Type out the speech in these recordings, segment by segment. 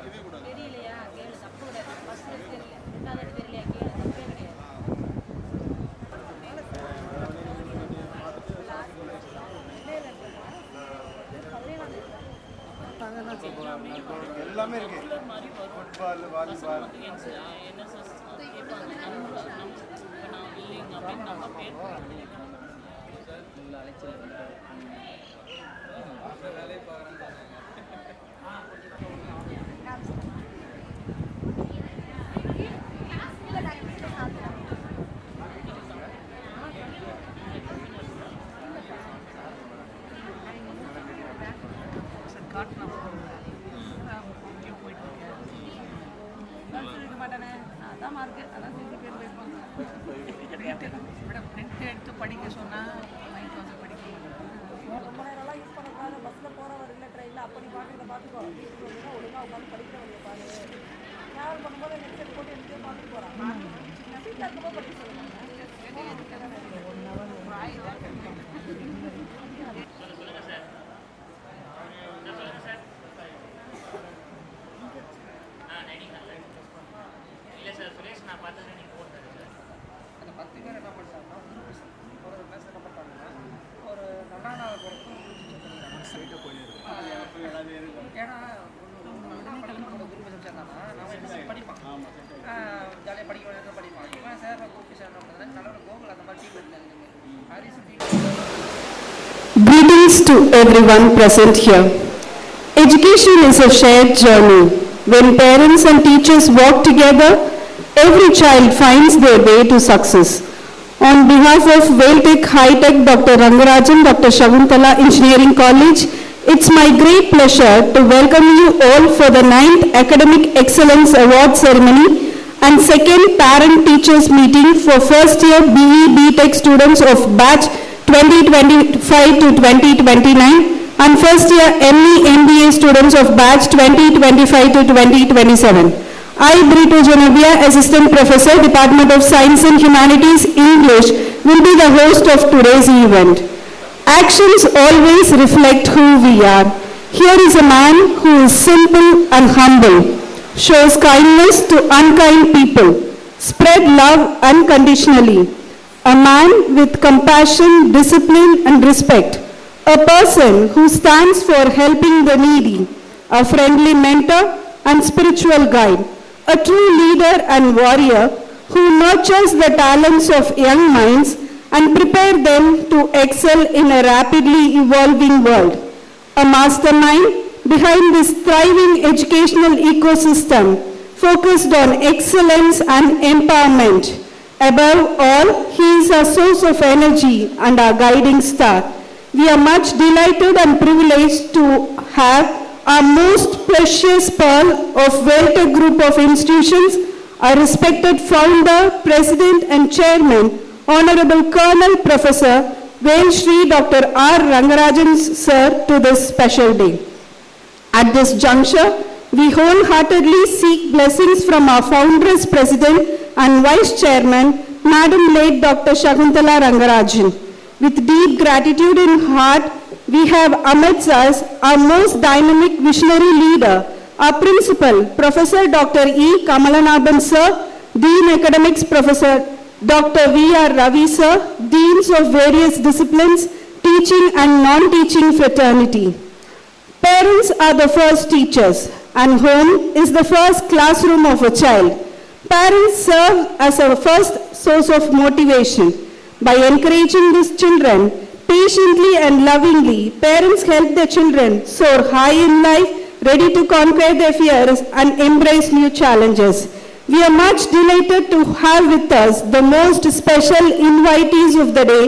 தெரியலையா கேளு, தப்பு கிடையாது. ஃபர்ஸ்ட் தெரியல, ரெண்டாவது தெரியலையா கேளு, தப்பே கிடையாது. எல்லாமே இருக்கு. ஃபுட்பால், வாலிபால், அதான் மார்க்கு, அதான் சர்டிஃபிகேட் வைப்பாங்க. எடுத்து படிக்க சொன்னால் நைட் வந்து படிக்க ரொம்ப நேரம்லாம் யூஸ் பண்ணக்கூடாது. பஸ்ஸில் போகிறவர் இல்லை, ட்ரெயினில் அப்படி பார்க்குறத பார்த்துக்கோ. வீட்டுக்கு வந்து ஒழுங்காக உட்காந்து படிக்கிறவங்க பாரு. ட்ராவல் பண்ணும்போது ஹெட்செட் போட்டு எடுத்து பார்த்துட்டு போகிறான். வீட்டில் இருக்கும்போது படிக்க சொல்லுவாங்க. அந்த 10 பேர் என்ன பண்ணிட்டாங்கன்னா ஒரு கிளாஸ் என்ன பண்ணிட்டாங்கன்னா ஒரு நல்லா நாள் பொறுத்தும் ஏன்னா குரூப் வச்சாங்கன்னா நம்ம என்ன படிப்பான் ஜாலியாக படிக்க வேண்டியது படிப்பான். இவன் சார் குரூப் சார் என்ன நல்ல கோகுல் அந்த மாதிரி டீம் இருந்தாங்க. Greetings to everyone present here. Education is a shared journey. When parents and teachers work together, every child finds their way to success. On behalf of Vailtech High Tech Dr. Rangarajan, Dr. Shakuntala Engineering College, it's my great pleasure to welcome you all for the 9th Academic Excellence Award Ceremony and 2nd Parent Teachers Meeting for first year BE BTech students of batch 2025 to 2029 and first year ME MBA students of batch 2025 to 2027. I, Brito Genovia, Assistant Professor, Department of Science and Humanities, English, will be the host of today's event. Actions always reflect who we are. Here is a man who is simple and humble, shows kindness to unkind people, spread love unconditionally, a man with compassion, discipline and respect, a person who stands for helping the needy, a friendly mentor and spiritual guide, a true leader and warrior who nurtures the talents of young minds and prepare them to excel in a rapidly evolving world. A mastermind behind this thriving educational ecosystem focused on excellence and empowerment. Above all, he is a source of energy and our guiding star. We are much delighted and privileged to have our most precious pearl of Vailtech Group of Institutions, our respected founder, president and chairman, Honorable Colonel Professor Vail Shri Dr. R. Rangarajan sir to this special day. At this juncture, we wholeheartedly seek blessings from our foundress president and vice chairman, Madam late Dr. Shakuntala Rangarajan. With deep gratitude in heart, we have amidst us our most dynamic visionary leader, our principal, Professor Dr. E. Kamalanathan sir, Dean Academics Professor Dr. V.R. Ravi sir, Deans of various disciplines, teaching and non-teaching fraternity. Parents are the first teachers and home is the first classroom of a child. Parents serve as a first source of motivation. By encouraging these children patiently and lovingly, parents help their children soar high in life, ready to conquer their fears and embrace new challenges. We are much delighted to have with us the most special invitees of the day,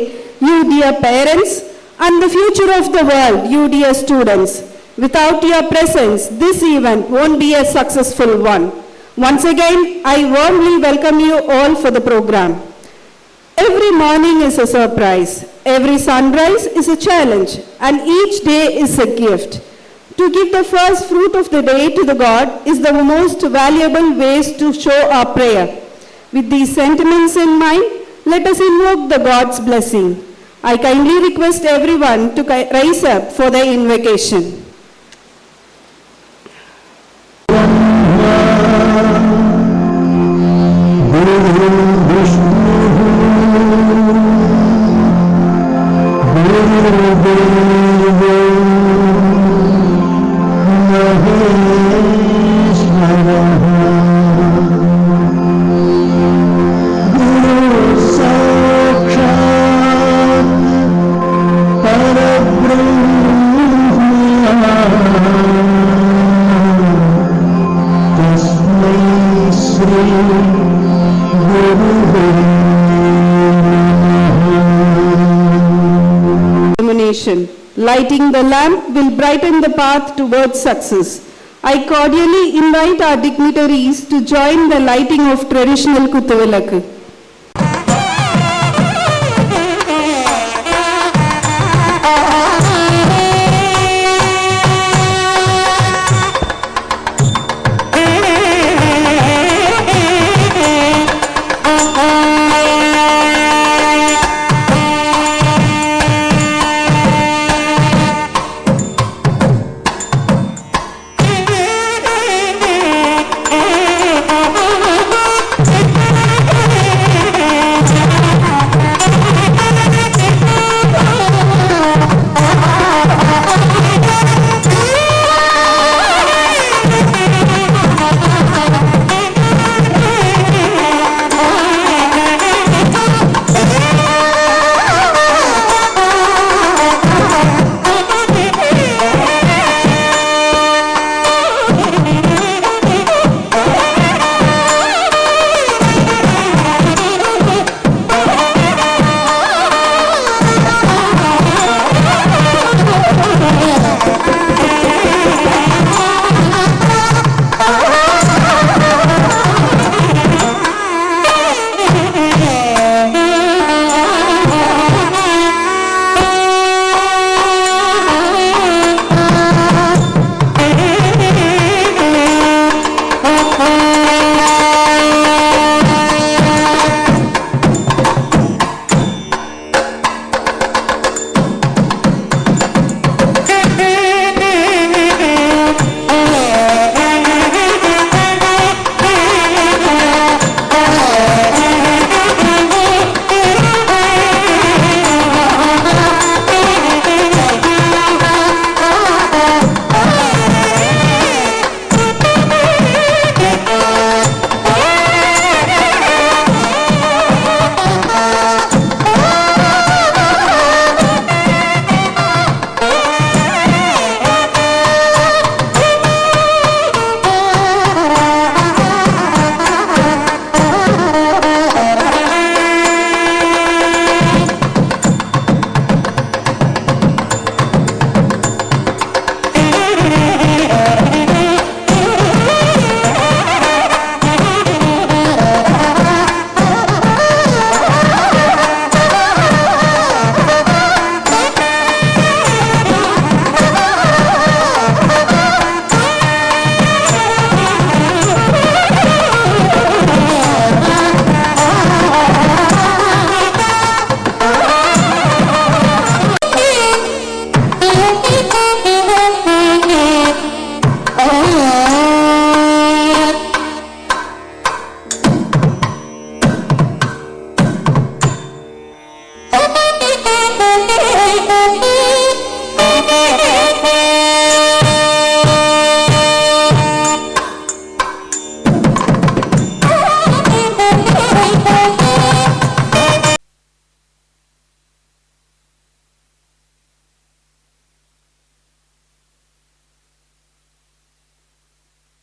you dear parents, and the future of the world, you dear students. Without your presence, this event won't be a successful one. Once again, I warmly welcome you all for the program. Every morning is a surprise, every sunrise is a challenge, and each day is a gift. To give the first fruit of the day to the God is the most valuable ways to show our prayer. With these sentiments in mind, let us invoke the God's blessing. I kindly request everyone to rise up for the invocation. illumination. Lighting the lamp will brighten the path towards success. I cordially invite our dignitaries to join the lighting of traditional Kuthuvilakku.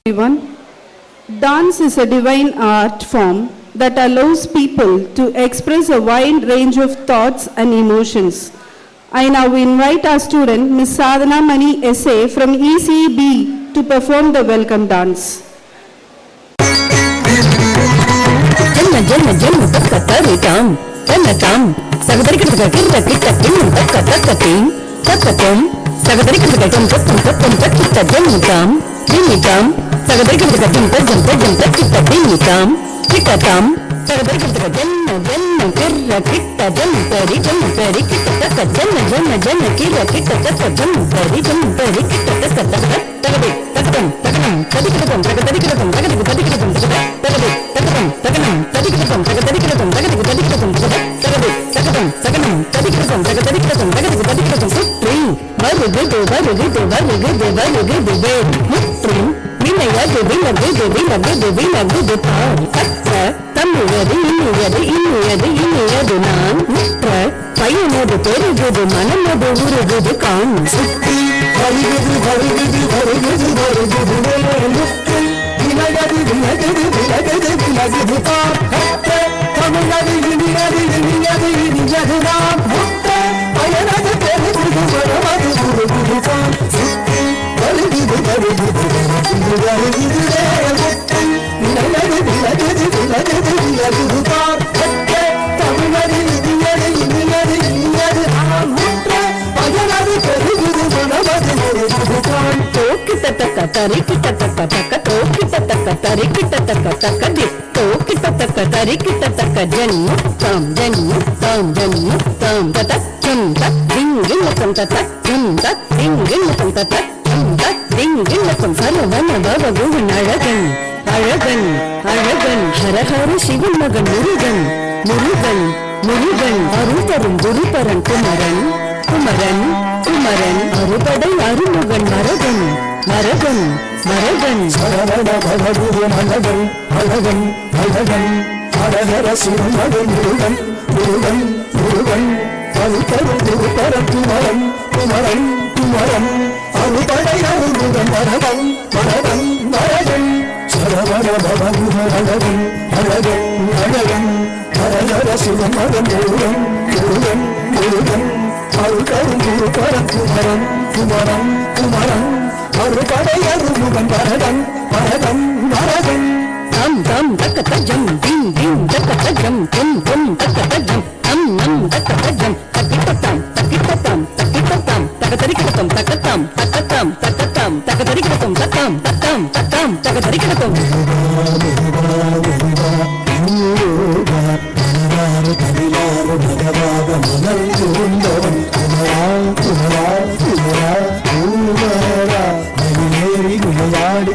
Everyone, dance is a divine art form that allows people to express a wide range of thoughts and emotions. I now invite our student, Ms. Sadhana Mani SA from ECB to perform the welcome dance. जन्म जन्म जन्म तक कतरिताम तनताम सगदरिक तकतिन तकतिन तक तकतिन तकतम सगदरिक तकतिन तकतम तक जन्मताम निमिताम सगदरिक तकतिन तक तकतिनिताम कितताम सगदरिक तकतिन जन्म जन्म कित जन्म परि कित तक जन्म जन्म जन्म कित कित तक जन्म परि कित तक तकदे तकतम तकनम तदिकतम तकदरिकतम तकदिकतम तकदे तकतम तकनम तदिकतम तकदरिकतम तकदिकतम तकदे तकतम तकनम तदिकतम तकदरिकतम तकदिकतम सुत्री வருகுது வருகுது வருகுது வருகுது வேல் முत्री வினையது விலகுது விலகுது விலகுது தான் கற்ற தமிழது இனியது இனியது இனியது நான் முற்ற பயனது பெருகுது மனமது உருகுது காண் சுற்றி வருகுது வருகுது வருகுது வருகுது வேல் முற்றி வினையது விலகுது விலகுது விலகுது தான் கற்ற தமிழது இனியது இனியது இனியது நான் முற்ற பயனது பெருகுது தரி கிட்ட தக்க தக்க தோ கிட்ட தக்க தரி கிட்ட தக்க தக்க தி தோ கிட்ட தக்க தரி கிட்ட தக்க ஜன்னு தாம் தாம் தத ஜம் தத் திங்கில் கம் தத ஜம் தத் திங்கில் கம் தத ஜம் தத் திங்கில் கம் சரவண பவ குண அழகன் அழகன் அழகன் ஹரஹர சிவன் மகன் முருகன் முருகன் முருகன் அருள் தரும் குருபரன் குமரன் குமரன் குமரன் அறுபடை அருமுகன் மரகன் மரகன் மரகன் சரவண பவகுரு அழகன் அழகன் அழகன் ஹரஹர சிவன் மகன் முருகன் முருகன் முருகன் அருள் தரும் குருபரன் குமரன் குமரன் குமரன் அறுபடை அருமுகன் மரகன் மரகன் மரகன் சரவண பவகுரு அழகன் அழகன் அழகன் ஹரஹர சிவன் மகன் முருகன் முருகன் முருகன் அருள் தரும் குருபரன் குமரன் குமரன் குமரன் அறுபடை அருமுகன் மரகன் மரகன் மரகன் தம் தம் தக்க தஜம் திம் திம் தக்க தஜம் தும் தும் தக்க தஜம் தம் நம் தக்க தஜம் தக்கிட்டத்தாம் தக்கிட்டத்தாம் தக்கிட்டத்தாம் தக்கதரிக்கிட்டத்தம் தக்கத்தாம் தக்கத்தாம் தக்கத்தாம் தக்கதரிக்கிட்டத்தம் தத்தாம் தத்தாம் தத்தாம் தக்கதரிக்கிட்டத்தம்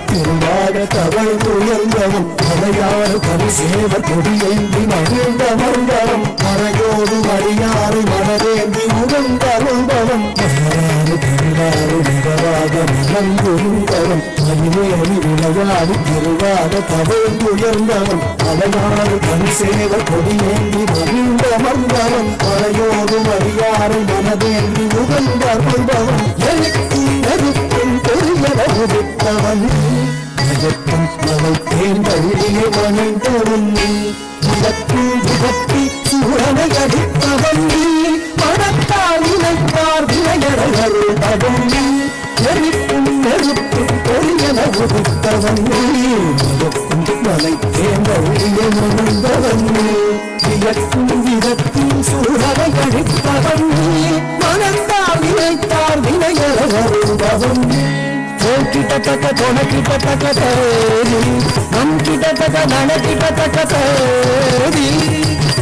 திருவாட தவள் உயர்ந்தவன் மலையாறு பரிசேவர் கொடியேந்தி மகிழ்ந்த மருந்தவன் மறையோடு மரியாறு மனதேந்தி முகந்தருந்தவன் மலையாறு திருவாறு மிகவாக மிகந்துருந்தவன் மகிமேறி விளையாடி திருவாட தவள் உயர்ந்தவன் மலையாறு பரிசேவர் கொடியேந்தி மகிழ்ந்த மருந்தவன் மலையோடு மரியாறு மனதேந்தி முகந்தருந்தவன் எனக்கும் நெருப்பும் பொறியவன் ஜகத்தும் அவள் தேர்ந்தழியே வணங்கவன் இதற்கும் விபத்தி சூழனை அடித்தவன் மனத்தால் இணைப்பார் விளையறவருடவன் நெருப்பும் நெருப்பும் பொறியன உதித்தவன் ஜகத்தும் அவளை தேர்ந்தழியே வணங்கவன் இதற்கும் விபத்தி சூழனை அடித்தவன் மனத்தால் இணைப்பார் விளையறவருடவன் கிட்ட தக்க தொண கிட்ட தக்க தேதி நம் கிட்ட தக்க நன கிட்ட தக்க தேதி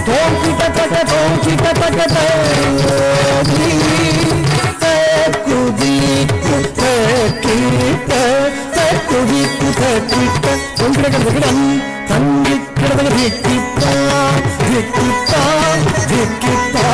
தோம் கிட்ட தக்க தோம் கிட்ட தக்க தேதி குதி குத்த கிட்ட குதி குத்த கிட்ட கிடம் தங்கி கிடந்த விக்கித்தா விக்கித்தா விக்கித்தா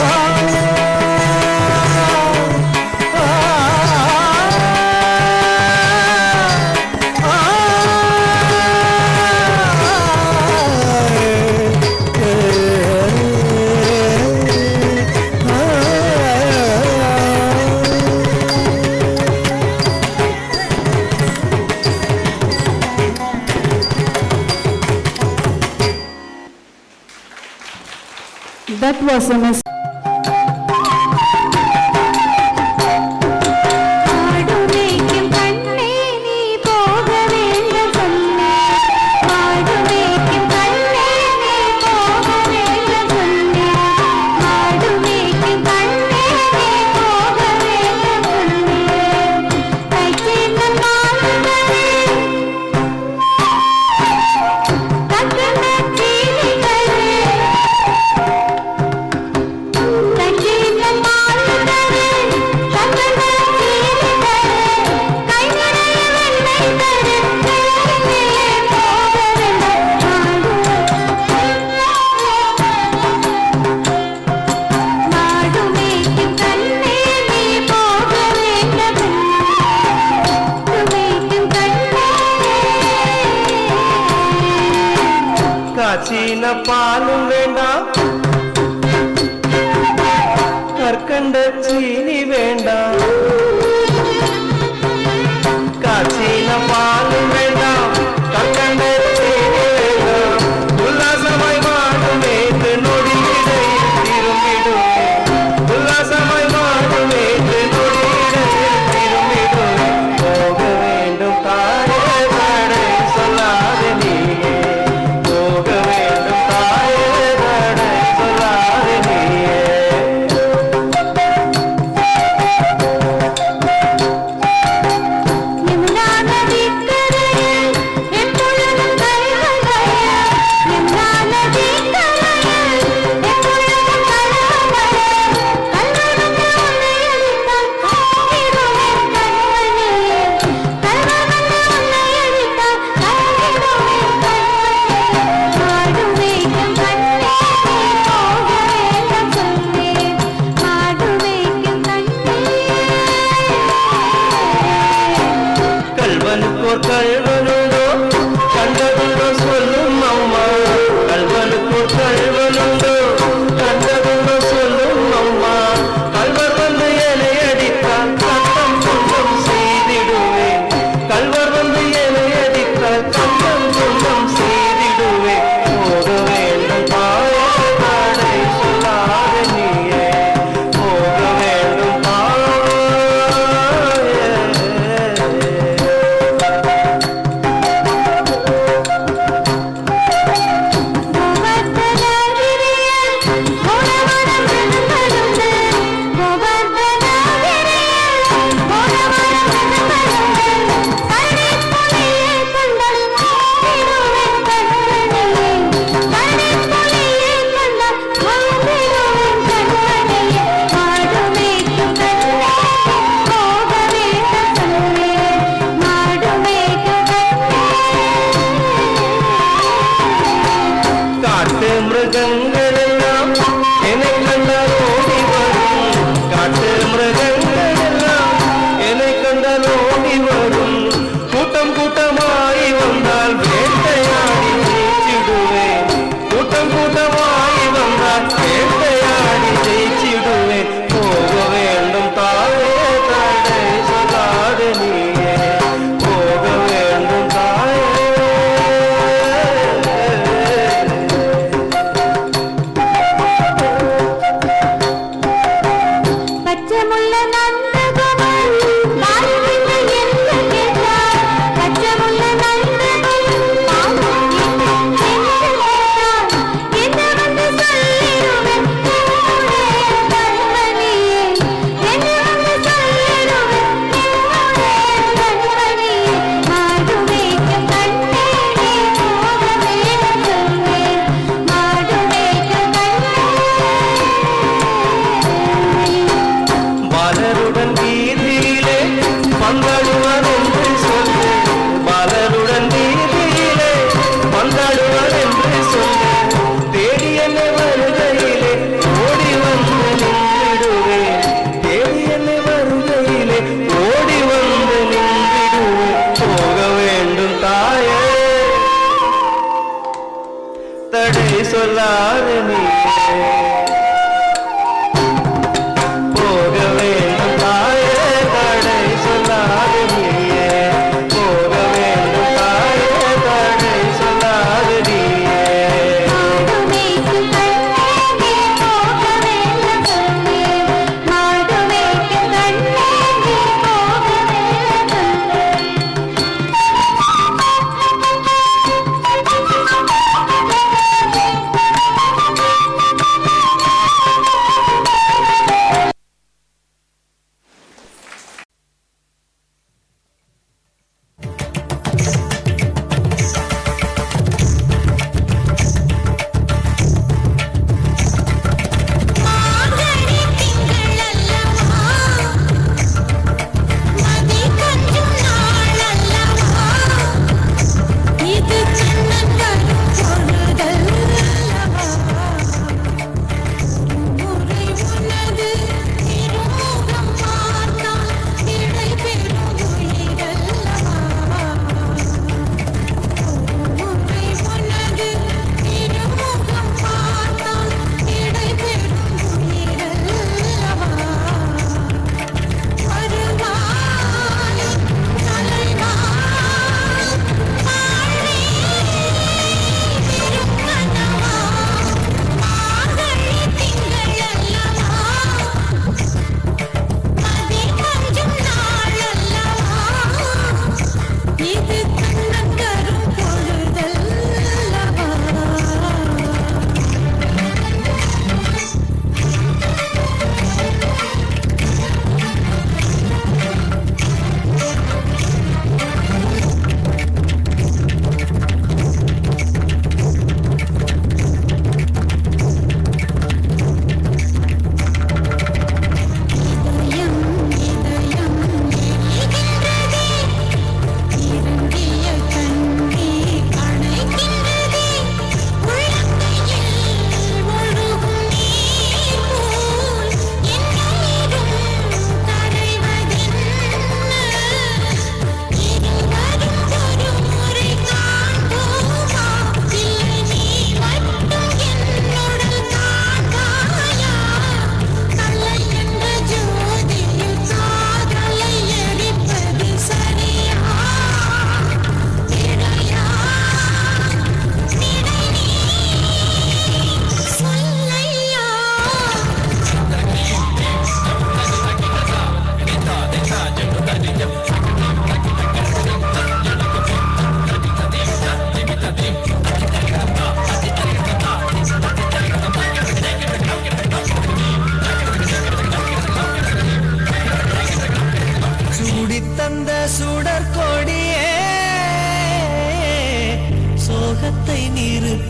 That was a mistake. காய்ச்சின பாலும் வேண்டாம் கற்கண்ட சீனி வேண்டாம் காய்ச்சின பாலும் வேண்டாம் கற்கண்ட சீனி வேண்டாம் உல்லாசமாய் வாழும் ஏற்று நொடியிடையில் திரும்பிடும் உல்லாசமாய் வாழும் ஏற்று நொடியிடையில் திரும்பிடும் போக வேண்டும் தாயே தடை சொல்லாத நீயே போக வேண்டும் தாயே தடை சொல்லாத நீயே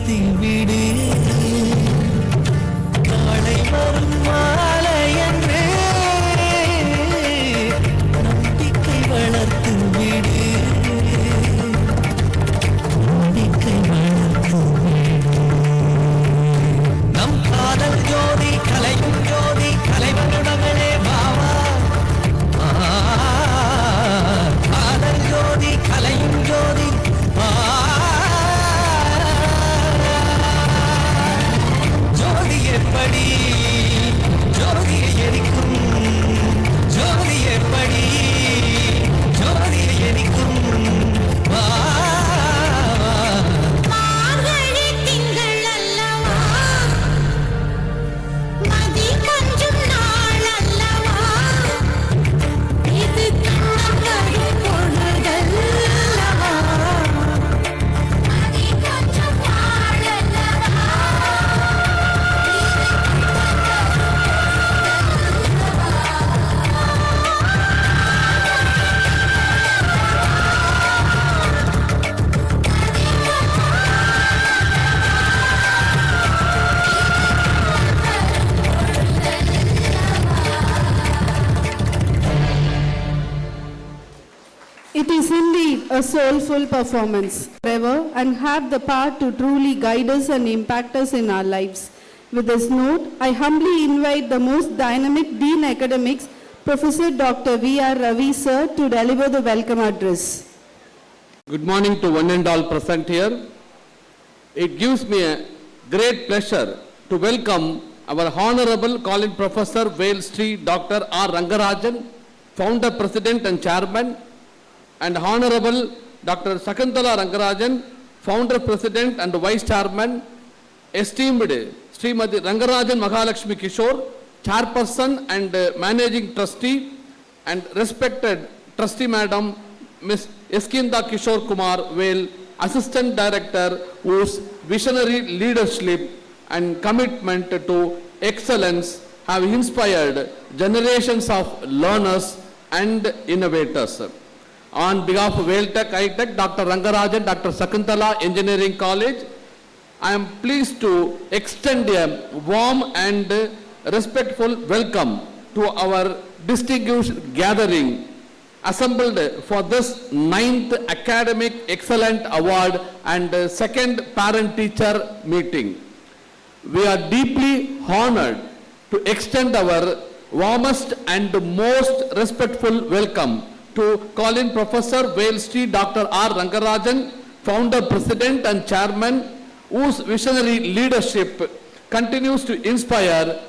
நடத்தி விடு நாளை வரும் மாலையன்றே நம்பிக்கை வளர்த்து விடு நம்பிக்கை வளர்த்து விடு நம் காதல் ஜோதி கலையும் ஜோதி கலைவனுடனே பாவா காதல் ஜோதி கலையும் ஜோதி ஜோதி எப்படி ஜோதியை எரிக்கும் ஜோதி எப்படி ஜோதியை எரிக்கும் மார்கழி திங்கள் அல்லவா மதி கொஞ்சம் நாள் அல்லவா இது கண்ணன் பொழுதல்லவா மதி கொஞ்சம் நாள் அல்லவா It is indeed a soulful performance forever and have the power to truly guide us and impact us in our lives. With this note, I humbly invite the most dynamic Dean Academics, Professor Dr. V.R. Ravi sir, to deliver the welcome address. Good morning to one and all present here. It gives me a great pleasure to welcome our Honorable College Professor Wales Street Dr. R. Rangarajan, Founder, President and Chairman, and Honorable Dr. Sakuntala Rangarajan, Founder, President and Vice Chairman, esteemed Srimati Rangarajan Mahalakshmi Kishore, Chairperson and Managing Trustee, and respected Trustee Madam Ms. Eskinda Kishore Kumar Vail, Assistant Director, whose visionary leadership and commitment to excellence have inspired generations of learners and innovators. On behalf of Vailtech iTech, Dr. Rangarajan, Dr. Sakuntala Engineering College, I am pleased to extend a warm and respectful welcome to our distinguished gathering assembled for this 9th Academic Excellent Award and 2nd Parent-Teacher meeting. We are deeply honored to extend our warmest and most respectful welcome to College Professor Wales Street Dr. R. Rangarajan, Founder, President and Chairman, whose visionary leadership continues to inspire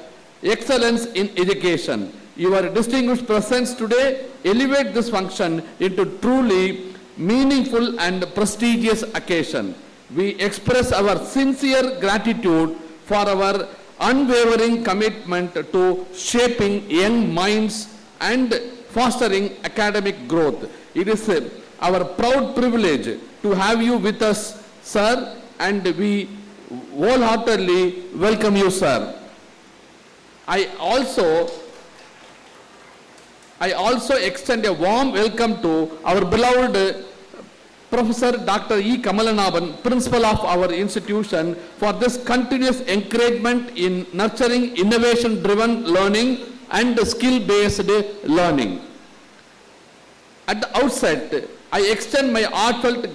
excellence in education. Your distinguished presence today elevate this function into truly meaningful and prestigious occasion. We express our sincere gratitude for our unwavering commitment to shaping young minds and fostering academic growth. It is our proud privilege to have you with us, sir, and we wholeheartedly welcome you, sir. I also extend a warm welcome to our beloved Professor Dr. E. Kamalanaban, Principal of our institution, for this continuous encouragement in nurturing innovation-driven learning and skill-based learning. At the outset, I extend my heartfelt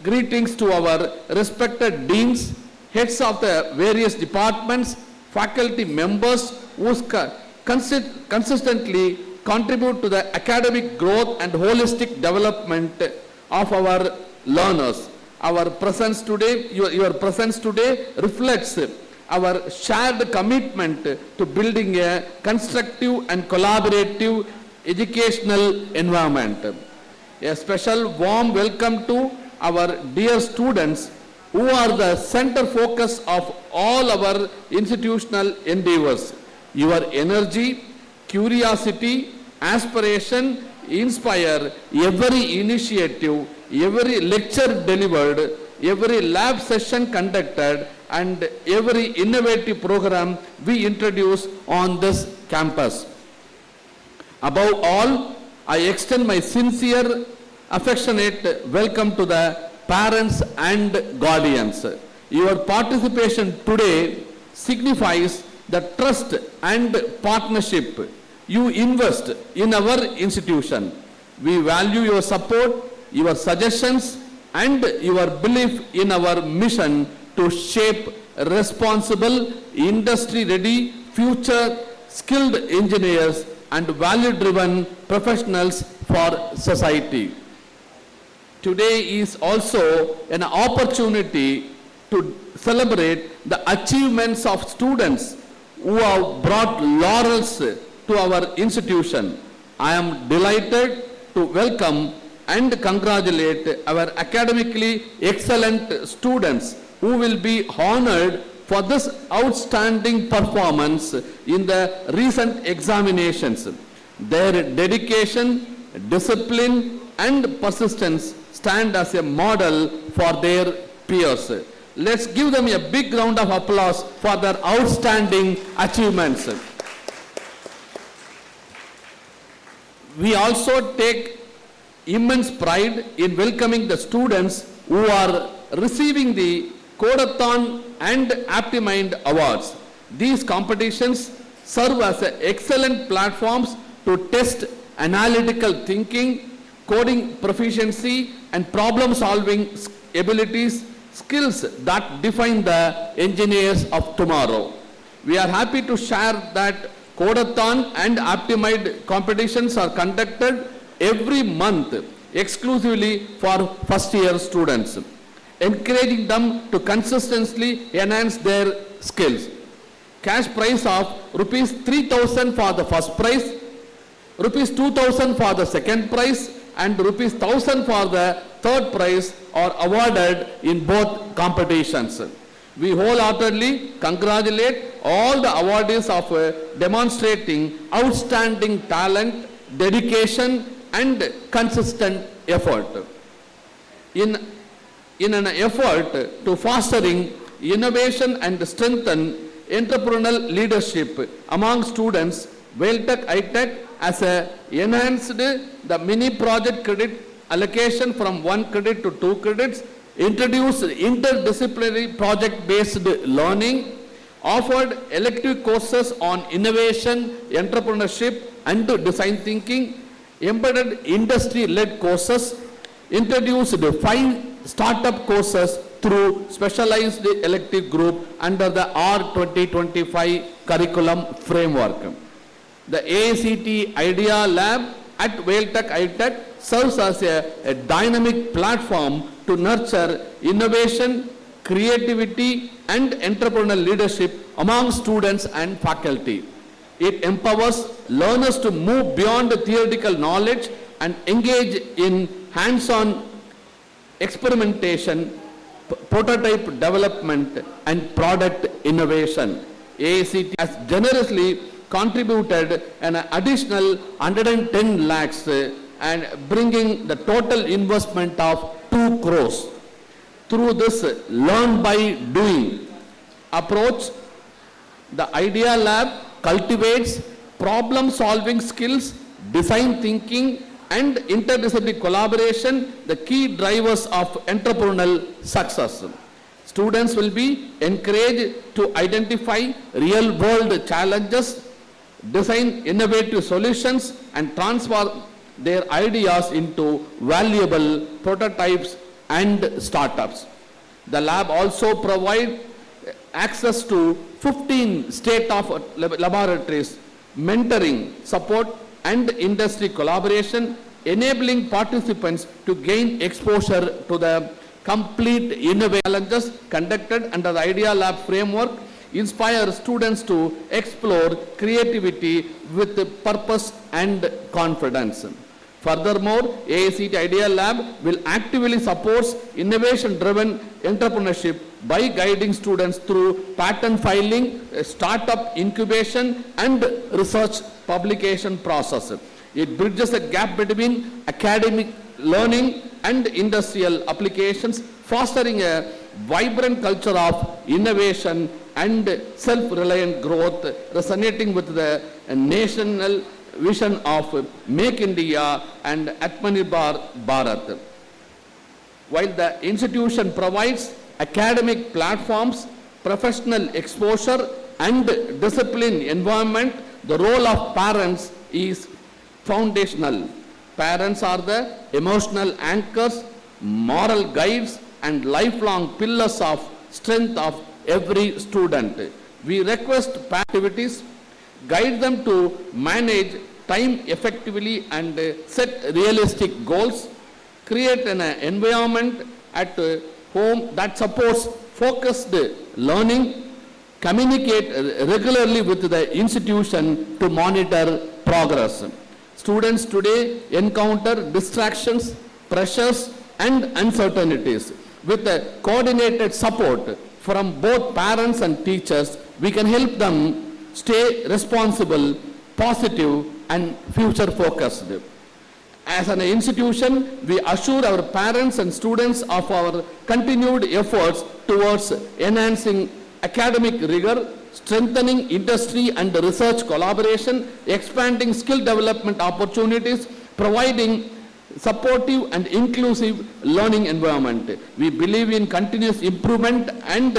greetings to our respected deans, heads of the various departments, faculty members who consistently contribute to the academic growth and holistic development of our learners. Our presence today, your presence today reflects our shared commitment to building a constructive and collaborative educational environment. A special warm welcome to our dear students who are the center focus of all our institutional endeavors. Your energy, curiosity, aspiration inspire every initiative, every lecture delivered, every lab session conducted, and every innovative program we introduce on this campus. Above all, I extend my sincere, affectionate welcome to the parents and guardians. Your participation today signifies the trust and partnership you invest in our institution. We value your support, your suggestions, and your belief in our mission to shape responsible, industry-ready, future-skilled engineers and value-driven professionals for society. Today is also an opportunity to celebrate the achievements of students who have brought laurels to our institution. I am delighted to welcome and congratulate our academically excellent students who will be honored for this outstanding performance in the recent examinations. Their dedication, discipline, and persistence stand as a model for their peers. Let's give them a big round of applause for their outstanding achievements. We also take immense pride in welcoming the students who are receiving the Codathon and Aptimind awards. These competitions serve as excellent platforms to test analytical thinking, coding proficiency, and problem-solving abilities, skills that define the engineers of tomorrow. We are happy to share that Codathon and Aptimind competitions are conducted every month exclusively for first-year students, encouraging them to consistently enhance their skills. Cash prize of rupees 3,000 for the first prize, rupees 2,000 for the second prize, and rupees 1,000 for the third prize are awarded in both competitions. We wholeheartedly congratulate all the awardees of demonstrating outstanding talent, dedication, and consistent effort. In an effort to fostering innovation and strengthen entrepreneurial leadership among students, Vailtech iTech has enhanced the mini project credit allocation from 1 credit to 2 credits, introduced interdisciplinary project-based learning, offered elective courses on innovation, entrepreneurship, and design thinking, embedded industry-led courses, introduced 5 startup courses through specialized elective group under the R2025 curriculum framework. The AICT Idea Lab at Vailtech iTech serves as a dynamic platform to nurture innovation, creativity, and entrepreneurial leadership among students and faculty. It empowers learners to move beyond theoretical knowledge and engage in hands-on experimentation, prototype development, and product innovation. AICT has generously contributed an additional 110 lakhs and bringing the total investment of 2 crores. Through this learn by doing approach, the Idea Lab cultivates problem-solving skills, design thinking, and interdisciplinary collaboration, the key drivers of entrepreneurial success. Students will be encouraged to identify real-world challenges, design innovative solutions, and transfer their ideas into valuable prototypes and startups. The lab also provides access to 15 state-of-the-art laboratories, mentoring, support, and industry collaboration, enabling participants to gain exposure to the complete innovation challenges conducted under the Idea Lab framework, inspire students to explore creativity with purpose and confidence. Furthermore, AICT Idea Lab will actively support innovation-driven entrepreneurship by guiding students through patent filing, startup incubation, and research publication process. It bridges a gap between academic learning and industrial applications, fostering a vibrant culture of innovation and self-reliant growth, resonating with the national vision of Make India and Atmanirbhar Bharat. While the institution provides academic platforms, professional exposure, and discipline environment, the role of parents is foundational. Parents are the emotional anchors, moral guides, and lifelong pillars of strength of every student. We request activities, guide them to manage time effectively and set realistic goals, create an environment at home that supports focused learning, communicate regularly with the institution to monitor progress. Students today encounter distractions, pressures, and uncertainties. With a coordinated support from both parents and teachers, we can help them stay responsible, positive, and future focused. As an institution, we assure our parents and students of our continued efforts towards enhancing academic rigor, strengthening industry and research collaboration, expanding skill development opportunities, providing supportive and inclusive learning environment. We believe in continuous improvement and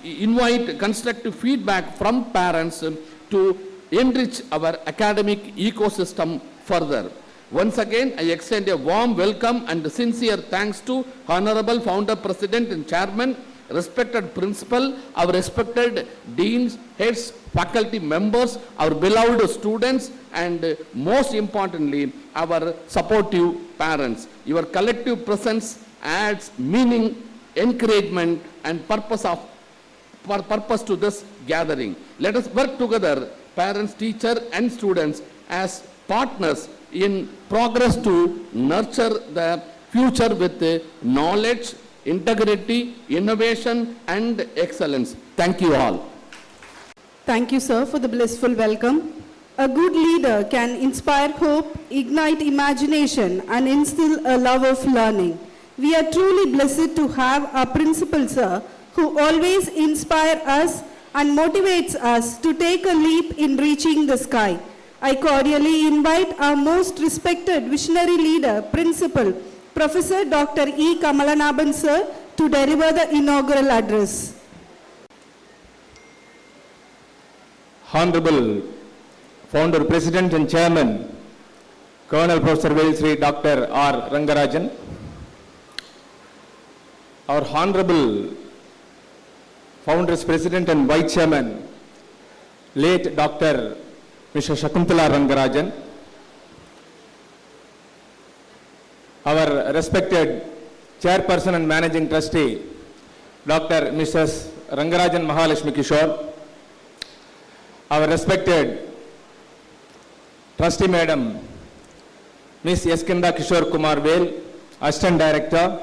invite constructive feedback from parents to enrich our academic ecosystem further. Once again, I extend a warm welcome and sincere thanks to Honorable Founder, President and Chairman, respected Principal, our respected Deans, Heads, faculty members, our beloved students, and most importantly, our supportive parents. Your collective presence adds meaning, encouragement, and purpose to this gathering. Let us work together, parents, teachers, and students, as partners in progress to nurture the future with knowledge, integrity, innovation, and excellence. Thank you all. Thank you, sir, for the blissful welcome. A good leader can inspire hope, ignite imagination, and instill a love of learning. We are truly blessed to have our principal, sir, who always inspires us and motivates us to take a leap in reaching the sky. I cordially invite our most respected visionary leader, Principal, Professor Dr. E. Kamalanaban, sir, to deliver the inaugural address. Honorable Founder, President and Chairman, Colonel Professor Velshri Dr. R. Rangarajan, our Honorable Founders, President and Vice Chairman, late Dr. Mr. Shakuntala Rangarajan, our respected Chairperson and Managing Trustee, Dr. Mrs. Rangarajan Mahalakshmi Kishore, our respected Trustee Madam, Ms. Yaskinda Kishore Kumar Vel, Assistant Director,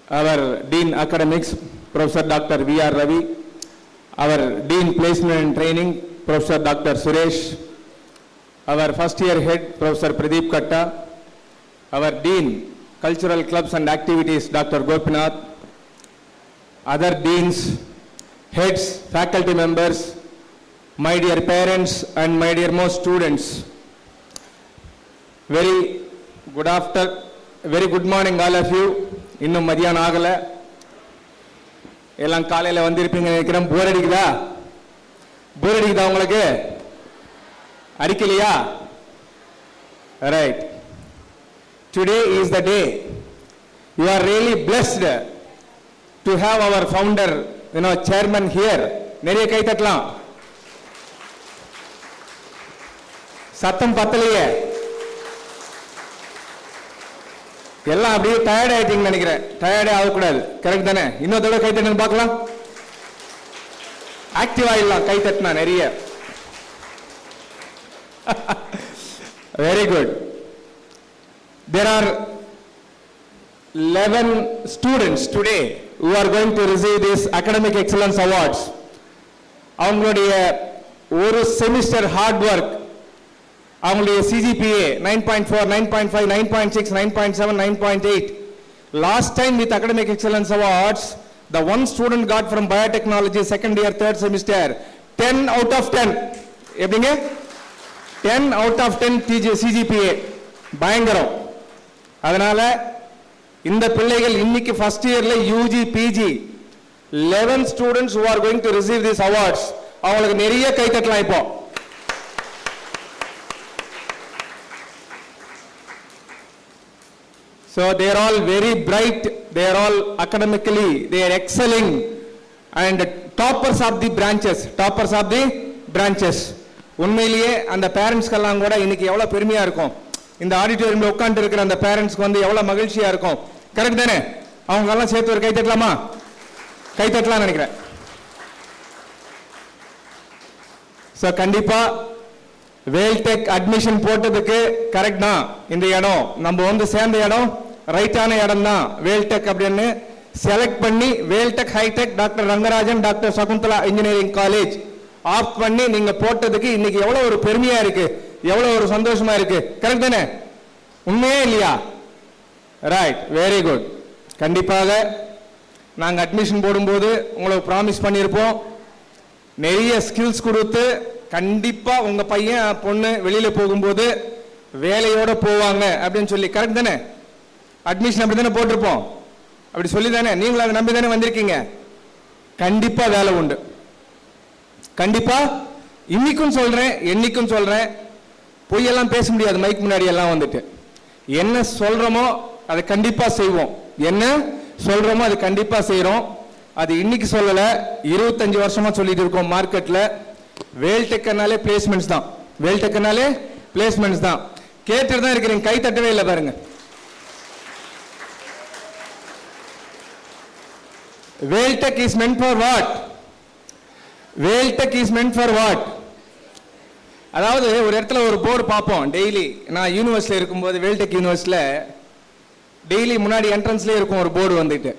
our Dean Academics, Professor Dr. V. R. Ravi, our Dean Placement and Training, Professor Dr. Suresh, our first year head, Professor Pradeep Katta, our Dean Cultural Clubs and Activities, Dr. Gopinath, other deans, heads, faculty members, my dear parents and my dear most students, very good morning all of you. இன்னும் மதியானம் ஆகல, எல்லாம் காலையில வந்திருப்பீங்க நினைக்கிறேன். போர் அடிக்குதா உங்களுக்கு? அடிக்கலையா? Right. Today is the day. You are really blessed to have our founder, chairman here. நிறைய கை தட்டலாம். சத்தம் பத்தலையே. எல்லாம் அப்படியே டயர்ட் ஆயிட்டீங்கன்னு நினைக்கிறேன். டயர்டே ஆகக்கூடாது, கரெக்ட் தானே? இன்னொரு தடவை கை தட்டுன்னு பார்க்கலாம். ஆக்டிவ் ஆயிடலாம் கை தட்டினா நிறைய. Very good. There are 11 students today who are going to receive these academic excellence awards. அவங்களுடைய ஒரு செமிஸ்டர் ஹார்ட் ஒர்க், அவங்களுடைய CGPA 9.4, 9.5, 9.6, 9.7, 9.8. Last time with academic excellence awards, the one student got from biotechnology second year, third semester, 10 out of 10. எப்படிங்க? 10 out of 10 CGPA. பயங்கரம். அதனால இந்த பிள்ளைகள் இன்னைக்கு first இயர்ல UG PG 11 students who are going to receive these awards. அவங்களுக்கு நிறைய கை தட்டலாம் இப்போ. So they are all very bright, they are all academically, they are excelling and toppers of the branches. உண்மையிலேயே அந்த பேரண்ட்ஸ்க்கெல்லாம் கூட இன்னைக்கு எவ்வளவு பெருமையா இருக்கும். இந்த ஆடிட்டோரியம்ல உட்கார்ந்து இருக்கிற அந்த பேரண்ட்ஸ்க்கு வந்து எவ்வளவு மகிழ்ச்சியா இருக்கும். கரெக்ட் தானே? அவங்க எல்லாம் சேர்த்து ஒரு கை தட்டலாமா? கை தட்டலாம் நினைக்கிறேன். சோ கண்டிப்பா வேல்டெக் அட்மிஷன் போட்டதுக்கு கரெக்ட் தான். இந்த இடம் நம்ம வந்து சேர்ந்த இடம் ரைட்டான இடம் தான். வேல்டெக் அப்படின்னு செலக்ட் பண்ணி Veltech High Tech doctor Rangarajan doctor Sakunthala engineering college off பண்ணி நீங்க போட்டதுக்கு இன்னைக்கு எவ்வளவு ஒரு பெருமையா இருக்கு, எவ்வளவு ஒரு சந்தோஷமா இருக்கு. கரெக்ட் தானே? உண்மையே இல்லையா? Right, very good. கண்டிப்பாக நாங்க அட்மிஷன் போடும்போது உங்களுக்கு ப்ராமிஸ் பண்ணியிருப்போம், நிறைய ஸ்கில்ஸ் கொடுத்து கண்டிப்பா உங்க பையன் பொண்ணு வெளியில போகும்போது வேலையோட போவாங்க அப்படின்னு சொல்லி. கரெக்ட் தானே? அட்மிஷன் அப்படி தானே போட்டிருப்போம், அப்படி சொல்லி தானே நீங்களும் அதை நம்பி தானே வந்திருக்கீங்க. கண்டிப்பா வேலை உண்டு. கண்டிப்பா இன்னைக்கும் சொல்றேன், என்னைக்கும் சொல்றேன், பொய்யெல்லாம் பேச முடியாது மைக் முன்னாடி எல்லாம் வந்துட்டு. என்ன சொல்றோமோ அதை கண்டிப்பா செய்வோம், என்ன சொல்றோமோ அது கண்டிப்பா செய்யறோம். அது இன்னைக்கு சொல்லல, 25 வருஷமா சொல்லிட்டு இருக்கோம். மார்க்கெட்ல வேல்டெக்னாலே பிளேஸ்மெண்ட்ஸ் தான், வேல்டெக்னாலே பிளேஸ்மெண்ட்ஸ் தான். கேட்டுட்டு தான் இருக்கிறீங்க, கை தட்டவே இல்லை பாருங்க. Vel Tech is meant for what? Vel Tech is meant for what? அதாவது ஒரு இடத்துல ஒரு போர்டு பார்ப்போம் டெய்லி. நான் யூனிவர்சிட்டியில் இருக்கும்போது வேல்டெக் யூனிவர்சிட்டியில் டெய்லி முன்னாடி என்ட்ரன்ஸ்லேயே இருக்கும் ஒரு போர்டு வந்துட்டு,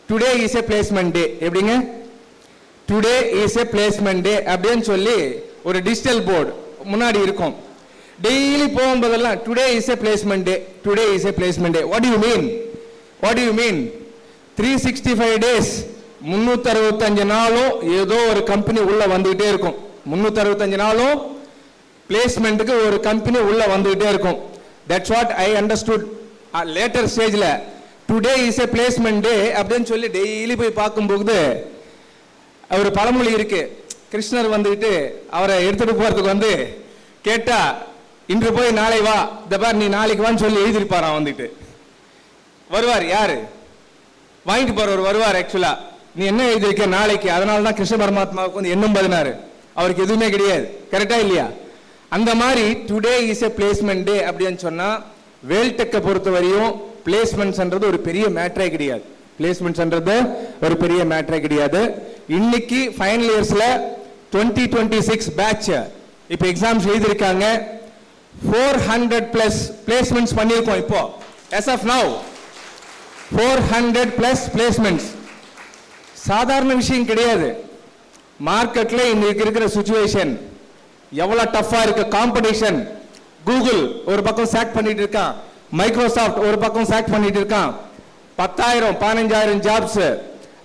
டுடே இஸ் ஏ பிளேஸ்மெண்ட் டே. எப்படிங்க? டுடே இஸ் ஏ பிளேஸ்மெண்ட் டே அப்படின்னு சொல்லி ஒரு டிஜிட்டல் போர்டு முன்னாடி இருக்கும். டெய்லி போகும்போதெல்லாம் today is a placement day, today is a placement day. What to you mean? What to you mean? 365 days 365 நாளும் ஏதோ ஒரு கம்பெனி உள்ள வந்துகிட்டே இருக்கும். 365 நாளும் பிளேஸ்மெண்ட்டுக்கு ஒரு கம்பெனி உள்ள வந்துகிட்டே இருக்கும். That's what I understood later ஸ்டேஜ்ல. டுடே இஸ் ஏ பிளேஸ்மெண்ட் டே அப்படின்னு சொல்லி டெய்லி போய் பார்க்கும்போது ஒரு பழமொழி இருக்கு. கிருஷ்ணர் வந்துட்டு அவரை எடுத்துட்டு போறதுக்கு வந்து கேட்டா, இன்று போய் நாளை வா, இந்த பார் நீ நாளைக்கு வான்னு சொல்லி எழுதிருப்பாராம். வந்துட்டு வருவார், யாரு வாங்கிட்டு போறவர் வருவார். ஆக்சுவலா நீ என்ன எழுதிருக்க நாளைக்கு, அதனால தான் கிருஷ்ண பரமாத்மாவுக்கு வந்து எண்ணும் 16, அவருக்கு எதுவுமே கிடையாது. கரெக்டா இல்லையா? அந்த மாதிரி டுடே இஸ் ஏ பிளேஸ்மெண்ட் டே அப்படின்னு சொன்னா வேல்டெக்கை பொறுத்த வரையும் பிளேஸ்மெண்ட்ஸ்ன்றது ஒரு பெரிய மேட்டரே கிடையாது. பிளேஸ்மெண்ட்ஸ்ன்றது ஒரு பெரிய மேட்டரே கிடையாது. இன்னைக்கு ஃபைனல் இயர்ஸ்ல 2026 பேட்ச் இப்போ எக்ஸாம்ஸ் எழுதிருக்காங்க. 400+ பிளேஸ்மெண்ட்ஸ் பண்ணியிருக்கோம். இப்போ as of now 400+ பிளேஸ்மெண்ட்ஸ் சாதாரண விஷயம் கிடையாது. மார்க்கெட்ல இன்னைக்கு இருக்கிற சிச்சுவேஷன் எவ்வளவு டஃபா இருக்கு, காம்படிஷன். கூகுள் ஒரு பக்கம் சாக் பண்ணிட்டு இருக்கான், மைக்ரோசாஃப்ட் ஒரு பக்கம் சாக் பண்ணிட்டு இருக்கான். 10,000 15,000 ஜாப்ஸ்.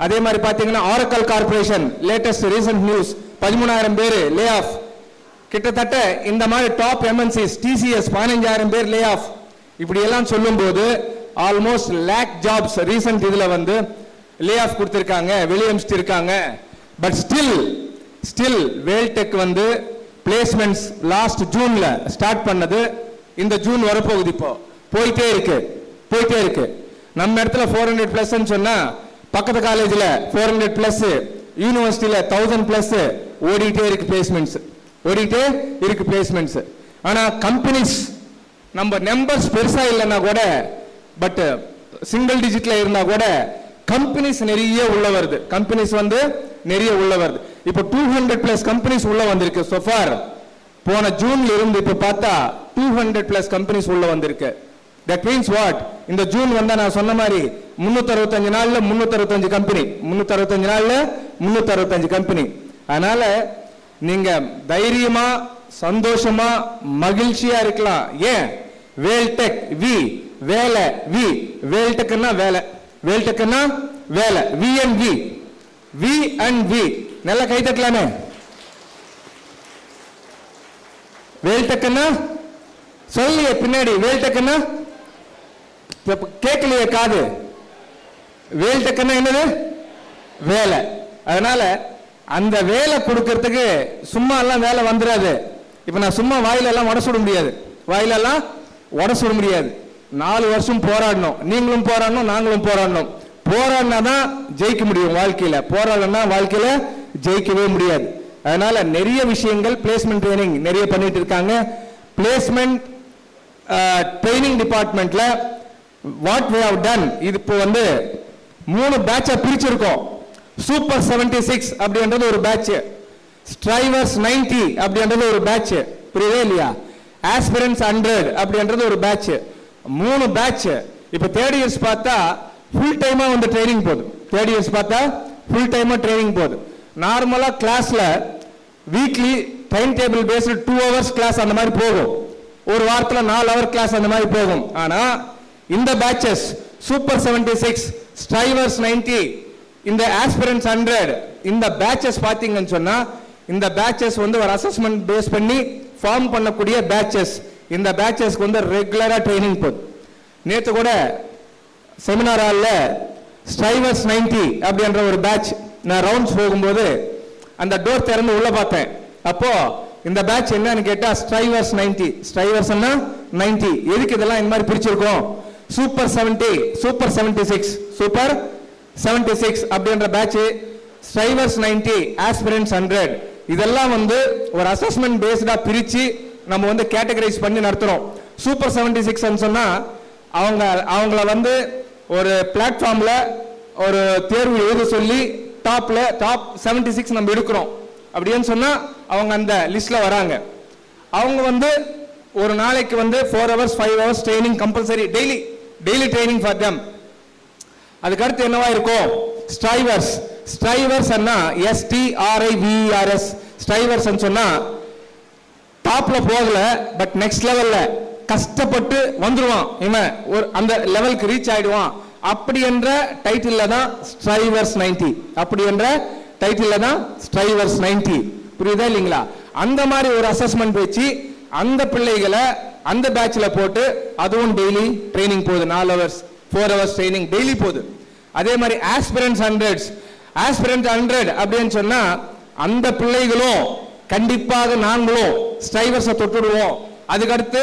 அதே மாதிரி பாத்தீங்கன்னா oracle corporation latest recent news 13,000 பேர் லே ஆஃப். கிட்டத்தட்ட இந்த மாதிரி டாப் எம்என்சிஸ் டிசிஎஸ் 15,000 பேர் லே ஆஃப். இப்படி எல்லாம் சொல்லும்போது ஆல்மோஸ்ட் லேக் ஜாப்ஸ் ரீசன்ட் இதுல வந்து லே ஆஃப் கொடுத்திருக்காங்க, வெளியே அனுப்பிச்சிட்டு இருக்காங்க. பட் ஸ்டில் வேல்டெக் வந்து பிளேஸ்மெண்ட்ஸ் லாஸ்ட் ஜூன்ல ஸ்டார்ட் பண்ணது. இந்த ஜூன் வரப்போகுது. இப்போ போயிட்டே இருக்கு. நம்ம இடத்துல 400+ சொன்னா பக்கத்து காலேஜ்ல 400+, யூனிவர்சிட்டியில 1000+ ஓடிட்டே இருக்கு பிளேஸ்மெண்ட்ஸ், ஓடிட்டே இருக்கு பிளேஸ்மெண்ட்ஸ். ஆனா கம்பெனிஸ் நம்ம நம்பர்ஸ் பெருசா இல்லைன்னா கூட, பட் சிங்கிள் டிஜிட்ல இருந்தா கூட கம்பெனிஸ் நிறைய உள்ள வருது. கம்பெனிஸ் வந்து நிறைய உள்ள வருது. இப்போ 200+ கம்பெனிஸ் உள்ள வந்திருக்கு. சோஃபார் போன ஜூன்ல இருந்து இப்ப பார்த்தா 200+ கம்பெனிஸ் உள்ள வந்திருக்கு. That means what? இந்த ஜூன் வந்தா நான் சொன்ன மாதிரி 365 நாள்ல 365 கம்பெனி, 365 நாள்ல 365 கம்பெனி. அதனால நீங்க தைரியமா சந்தோஷமா மகிழ்ச்சியா இருக்கலாம். ஏன்? வேல்டெக் வி வேலை, வி வேல்டெக்னா வேலை, வேல்டெக்னா வேலை, வி அண்ட் வி. நல்ல கை தட்டலாமே. வேல்டெக்னா சொல்லியே பின்னாடி, வேல்டெக்னா கேட்கலையே காது. வேல்டெக்னா என்னது? வேலை. அதனால அந்த வேலை கொடுக்கறதுக்கு சும்மா எல்லாம் வேலை வந்துடாது. இப்ப நான் சும்மா வாயிலெல்லாம் உடச்சுட முடியாது, வாயிலெல்லாம் உடச்சுட முடியாது. 4 வருஷம் போராடணும், நீங்களும் போராடணும், நாங்களும் போராடணும். போராடினா தான் ஜெயிக்க முடியும் வாழ்க்கையில, போராடனா வாழ்க்கையில ஜெயிக்கவே முடியாது. அதனால நிறைய விஷயங்கள் பிளேஸ்மெண்ட் ட்ரைனிங் நிறைய பண்ணிட்டு இருக்காங்க. பிளேஸ்மெண்ட் ட்ரைனிங் டிபார்ட்மெண்ட்ல வாட் வி ஹவ் டன், இது இப்போ வந்து 3 பேட்சா பிரிச்சிருக்கோம். சூப்பர் 76 அப்படின்றது ஒரு பேட்ச், ஸ்ட்ரைவர்ஸ் 90 அப்படின்றது ஒரு பேட்ச், புரியவே இல்லையா? ஆஸ்பிரன்ஸ் 100 அப்படின்றது ஒரு பேட்ச். 3 பேட்ச். இப்போ தேர்ட் இயர்ஸ் பார்த்தா ஃபுல் டைமா வந்து ட்ரைனிங் போகுது. தேர்ட் இயர்ஸ் பார்த்தா ஃபுல் டைமா ட்ரைனிங் போகுது. நார்மலா கிளாஸ்ல weekly time table based 2 hours class அந்த மாதிரி போகும். ஒரு வாரத்துல 4 hour கிளாஸ் அந்த மாதிரி போகும். ஆனா இந்த பேட்சஸ் சூப்பர் 76, ஸ்ட்ரைவர்ஸ் 90, இந்த ஆஸ்பிரன்ஸ் 100, இந்த பேட்சஸ் பாத்தீங்கன்னு சொன்னா இந்த பேட்சஸ் வந்து ஒரு அசஸ்மெண்ட் பேஸ் பண்ணி ஃபார்ம் பண்ணக்கூடிய பேட்சஸ். இந்த பேட்சஸ்க்கு வந்து ரெகுலரா ட்ரைனிங் போகுது. நேற்று கூட செமினார் ஹால்ல ஸ்ட்ரைவர்ஸ் 90 அப்படின்ற ஒரு பேட்ச் நான் ரவுண்ட்ஸ் போகும்போது அந்த டோர் திறந்து உள்ள பார்த்தேன். அப்போ இந்த பேட்ச் என்னன்னு கேட்டா ஸ்ட்ரைவர்ஸ் 90. ஸ்ட்ரைவர்ஸ்னா 90. எதுக்கு இதெல்லாம் இந்த மாதிரி பிரிச்சிருக்கோம்? சூப்பர் 70, சூப்பர் 76, சூப்பர் 76 அப்படின்ற பேட்ச், ஸ்ட்ரைவர்ஸ் 90, ஆஸ்பிரன்ஸ் 100. இதெல்லாம் வந்து ஒரு அசஸ்மெண்ட் பேஸ்டா பிரிச்சு நம்ம வந்து கேட்டகரைஸ் பண்ணி நடத்துறோம். சூப்பர் 76 சொன்னா அவங்கள வந்து ஒரு பிளாட்ஃபார்ம்ல ஒரு தேர்வு எழுத சொல்லி டாப் 76 நம்ம எடுக்கிறோம் அப்படின்னு சொன்னா அவங்க அந்த லிஸ்ட்ல வராங்க. அவங்க வந்து ஒரு நாளைக்கு வந்து 4 hours 5 hours training compulsory, daily training for them. அதுக்கு அடுத்து என்னவா இருக்கும்? ஸ்ட்ரைவர்ஸ். ஸ்ட்ரைவர்ஸ் STRIVERS. ஸ்ட்ரைவர்ஸ் சொன்னா டாப்ல போகல, பட் நெக்ஸ்ட் லெவல்ல கஷ்டப்பட்டு வந்துருவான், இவன் ஒரு அந்த லெவலுக்கு ரீச் ஆயிடுவான். அப்படி என்ற டைட்டில்ல தான் ஸ்ட்ரைவர்ஸ் 90. அப்படி என்ற டைட்டில்ல தான் ஸ்ட்ரைவர்ஸ் 90. புரியுதா இல்லைங்களா? அந்த மாதிரி ஒரு அசஸ்மெண்ட் வச்சு அந்த பிள்ளைகளை அந்த பேட்ச்ல போட்டு அதுவும் டெய்லி ட்ரைனிங் போகுது. 4 hours 4 hours ட்ரைனிங் டெய்லி போகுது. அதே மாதிரி ஆஸ்பிரன்ஸ் 100 அப்படின்னு சொன்னா அந்த பிள்ளைகளும் கண்டிப்பாக நாங்களும் ஸ்ட்ரைவர்ஸை தொட்டுடுவோம். அதுக்கடுத்து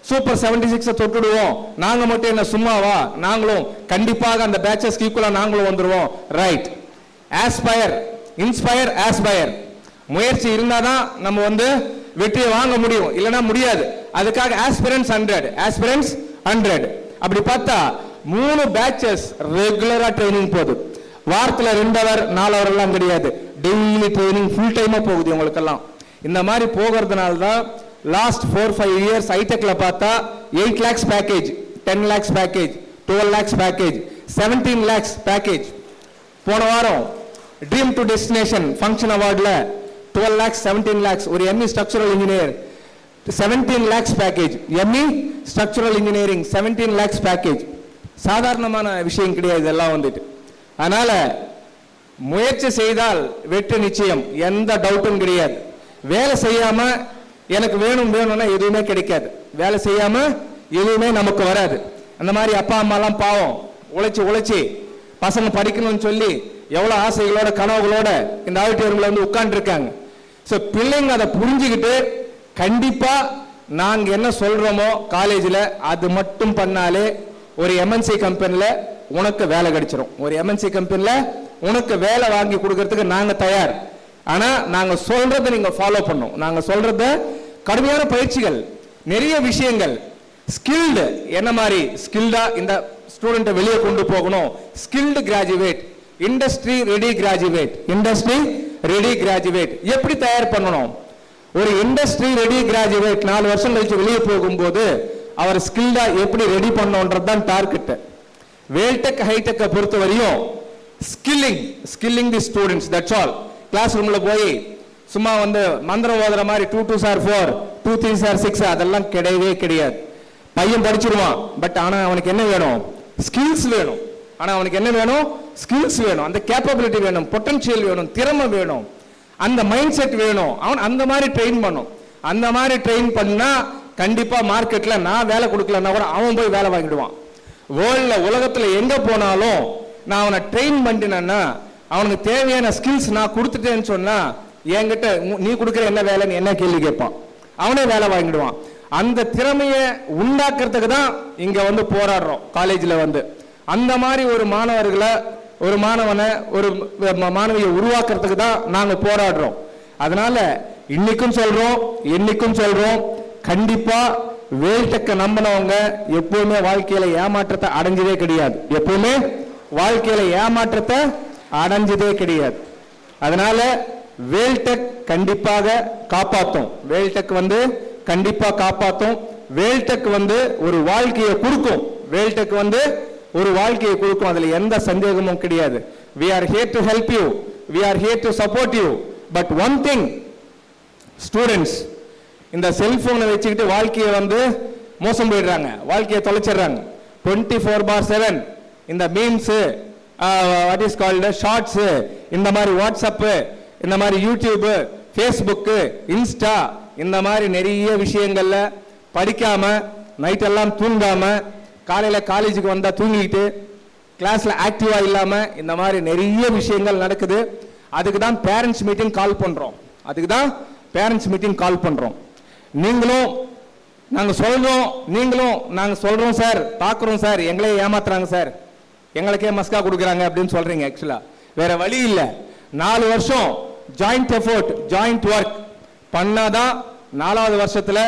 சூப்பர் 76 தொட்டுடுவோம். நாங்க மட்டும் என்ன சும்மாவா? நாங்களும் கண்டிப்பாக அந்த பேட்சஸ் ஈக்குவலா நாங்களும் வந்துருவோம். ரைட். Aspire, inspire, Aspire. முயற்சி இருந்தாதான் நம்ம வந்து வெற்றியை வாங்க முடியும், இல்லைன்னா முடியாது. அதுக்காக ஆஸ்பிரன்ஸ் 100. அப்படி பார்த்தா 3 பேட்சஸ் ரெகுலரா ட்ரைனிங் போகுது. வாரத்துல 2 hour 4 hour எல்லாம் கிடையாது, டெய்லி ட்ரைனிங் ஃபுல் டைமா போகுது உங்களுக்கெல்லாம். இந்த மாதிரி போகிறதுனால தான் லாஸ்ட் 4-5 years ஹைடெக்ல பார்த்தா 8 lakhs package, 10 lakhs package, 12 lakhs package, 17 lakhs package. போன வாரம் ட்ரீம் டு டெஸ்டினேஷன் ஃபங்க்ஷன் அவார்ட்ல 12 lakhs 17 lakhs ஒரு ME structural engineer 17 lakhs package. ME structural engineering 17 lakhs package. சாதாரணமான விஷயம் கிடையாது இதெல்லாம் வந்துட்டு. அதனால முயற்சி செய்தால் வெற்றி நிச்சயம், எந்த டவுட்டும் கிடையாது. வேலை செய்யாம எனக்கு வேணும்னா எதுவுமே கிடைக்காது. வேலை செய்யாம எதுவுமே நமக்கு வராது. அந்த மாதிரி அப்பா அம்மாலாம் பாவம் உழைச்சி பசங்க படிக்கணும்னு சொல்லி எவ்வளவு ஆசைகளோட கனவுகளோட இந்த ஆடிட்டோரியம்ல வந்து உட்கார்ந்து இருக்காங்க. ஸோ பிள்ளைங்க அதை புரிஞ்சுக்கிட்டு கண்டிப்பா நாங்க என்ன சொல்றோமோ காலேஜில் அது மட்டும் பண்ணாலே ஒரு MNC கம்பெனில உனக்கு வேலை கிடைச்சிடும். ஒரு MNC கம்பெனில உனக்கு வேலை வாங்கி கொடுக்கறதுக்கு நாங்க தயார். ஆனா நாங்க சொல்றதை நீங்க ஃபாலோ பண்ணும். நாங்க சொல்றத கடுமையான பயிற்சிகள், நிறைய விஷயங்கள், ஸ்கில்டு என்ன மாதிரி ஸ்கில்டா இந்த ஸ்டூடெண்ட்டை வெளியே கொண்டு போகணும். Skilled graduate, industry ready graduate எப்படி தயார் பண்ணணும்? ஒரு இண்டஸ்ட்ரி ரெடி கிராஜுவேட் 4 வருஷம் கழிச்சு வெளியே போகும்போது அவர் ஸ்கில்டா எப்படி ரெடி பண்ணணும்ன்றது தான் டார்கெட். வேல்டெக் ஹைடெக்கை பொறுத்த வரையும் skilling the students, that's all. Class ரூம்ல போய் சும்மா வந்து மந்திரம் ஓதுற மாதிரி 2 2s are 4, 2 3s are 6 அதெல்லாம் கிடையவே கிடையாது. பையன் படிச்சிருவான், பட் ஆனா அவனுக்கு என்ன வேணும்? ஸ்கில்ஸ் வேணும். ஆனா அவனுக்கு என்ன வேணும்? ஸ்கில்ஸ் வேணும், அந்த கேப்பபிலிட்டி வேணும், பொட்டன்ஷியல் வேணும், திறமை வேணும், அந்த மைண்ட் செட் வேணும். அவன் அந்த மாதிரி ட்ரெயின் பண்ணும். அந்த மாதிரி ட்ரெயின் பண்ணா கண்டிப்பா மார்க்கெட்ல நான் வேலை கொடுக்கலன்னா கூட அவன் போய் வேலை வாங்கிடுவான். வேர்ல்டில் உலகத்தில் எங்கே போனாலும் நான் அவனை ட்ரெயின் பண்ணிட்டேன்னா அவனுக்கு தேவையான ஸ்கில்ஸ் நான் கொடுத்துட்டேன்னு சொன்னால் என்கிட்ட நீ கொடுக்குற என்ன வேலைன்னு என்ன கேள்வி கேட்பான், அவனே வேலை வாங்கிடுவான். அந்த திறமையை உண்டாக்குறதுக்கு தான் இங்கே வந்து போராடுறோம் காலேஜில் வந்து. அந்த மாதிரி ஒரு மாணவர்களை ஒரு மாணவனை ஒரு மாணவியை உருவாக்குறதுக்கு தான் நாங்கள் போராடுறோம். அதனால இன்னைக்கும் சொல்றோம் என்னைக்கும் சொல்றோம், கண்டிப்பா வேல்டெக்கை நம்பினவங்க எப்பவுமே வாழ்க்கையில ஏமாற்றத்தை அடைஞ்சதே கிடையாது. எப்பவுமே வாழ்க்கையில ஏமாற்றத்தை அடைஞ்சதே கிடையாது. அதனால வேல்டெக் கண்டிப்பாக காப்பாற்றும். வேல்டெக் வந்து கண்டிப்பா காப்பாற்றும். வேல்டெக் வந்து ஒரு வாழ்க்கையை கொடுக்கும். வேல்டெக் வந்து ஒரு வாழ்க்கையை கொடுக்கும். அதுல எந்த சந்தேகமும் கிடையாது. we are here to help you, we are here to support you. but one thing, students, இந்த செல்போனை வச்சுக்கிட்டு வாழ்க்கையை வந்து மோசம் போயிடுறாங்க, வாழ்க்கையை தொலைச்சிடுறாங்க. 24/7 இந்த memes, what is called shorts, இந்த மாதிரி வாட்ஸ்அப், இந்த மாதிரி யூடியூப், ஃபேஸ்புக், இன்ஸ்டா, இந்த மாதிரி நிறைய விஷயங்கள்ல படிக்காம நைட் எல்லாம் தூங்காம காலையில காலேஜுக்கு வந்தா தூங்கிட்டு கிளாஸ்ல ஆக்டிவா இல்லாம இந்த மாதிரி நிறைய விஷயங்கள் நடக்குது. அதுக்கு தான் பேரண்ட்ஸ் மீட்டிங் கால் பண்றோம். அதுக்கு தான் பேரண்ட்ஸ் மீட்டிங் கால் பண்றோம். நீங்களும் நாங்க சொல்றோம் சார், பாக்குறோம் சார், எங்களே ஏமாத்துறாங்க சார், எங்களுக்கே மஸ்கா கொடுக்குறாங்க அப்படின்னு சொல்றீங்க. ஆக்சுவலா வேற வழி இல்லை. 4 வருஷம் ஜாயிண்ட் எஃபோர்ட், ஜாயிண்ட் ஒர்க் பண்ணாதான் 4வது வருஷத்துல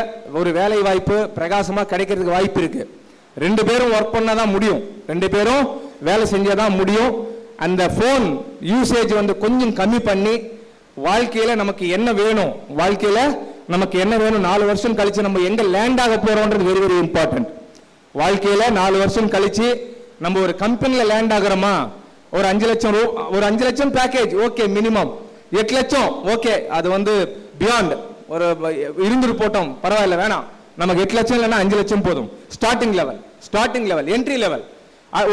ஒரு வேலை வாய்ப்பு பிரகாசமா கிடைக்கிறதுக்கு வாய்ப்பு இருக்கு. 2 பேரும் ஒர்க் பண்ணாதான் முடியும், 2 பேரும் வேலை செஞ்சாதான் முடியும். அந்த போன் யூசேஜ் வந்து கொஞ்சம் கம்மி பண்ணி வாழ்க்கையில நமக்கு என்ன வேணும், வாழ்க்கையில நமக்கு என்ன வேணும், 4 வருஷம் கழிச்சு நம்ம எங்க லேண்ட் ஆக போறோம்ன்றது வெரி வெரி இம்பார்ட்டன்ட். வாழ்க்கையில 4 வருஷம் கழிச்சு நம்ம ஒரு கம்பெனில லேண்ட் ஆகிறோமா, ஒரு 5 லட்சம் ஒரு 5 லட்சம் பேக்கேஜ் ஓகே, மினிமம் 8 லட்சம் ஓகே, அது வந்து பியாண்ட் ஒரு இருந்துட்டு போட்டோம் பரவாயில்ல, வேணாம் நமக்கு 8 லட்சம் இல்லைன்னா 5 லட்சம் போதும். Starting level, entry level.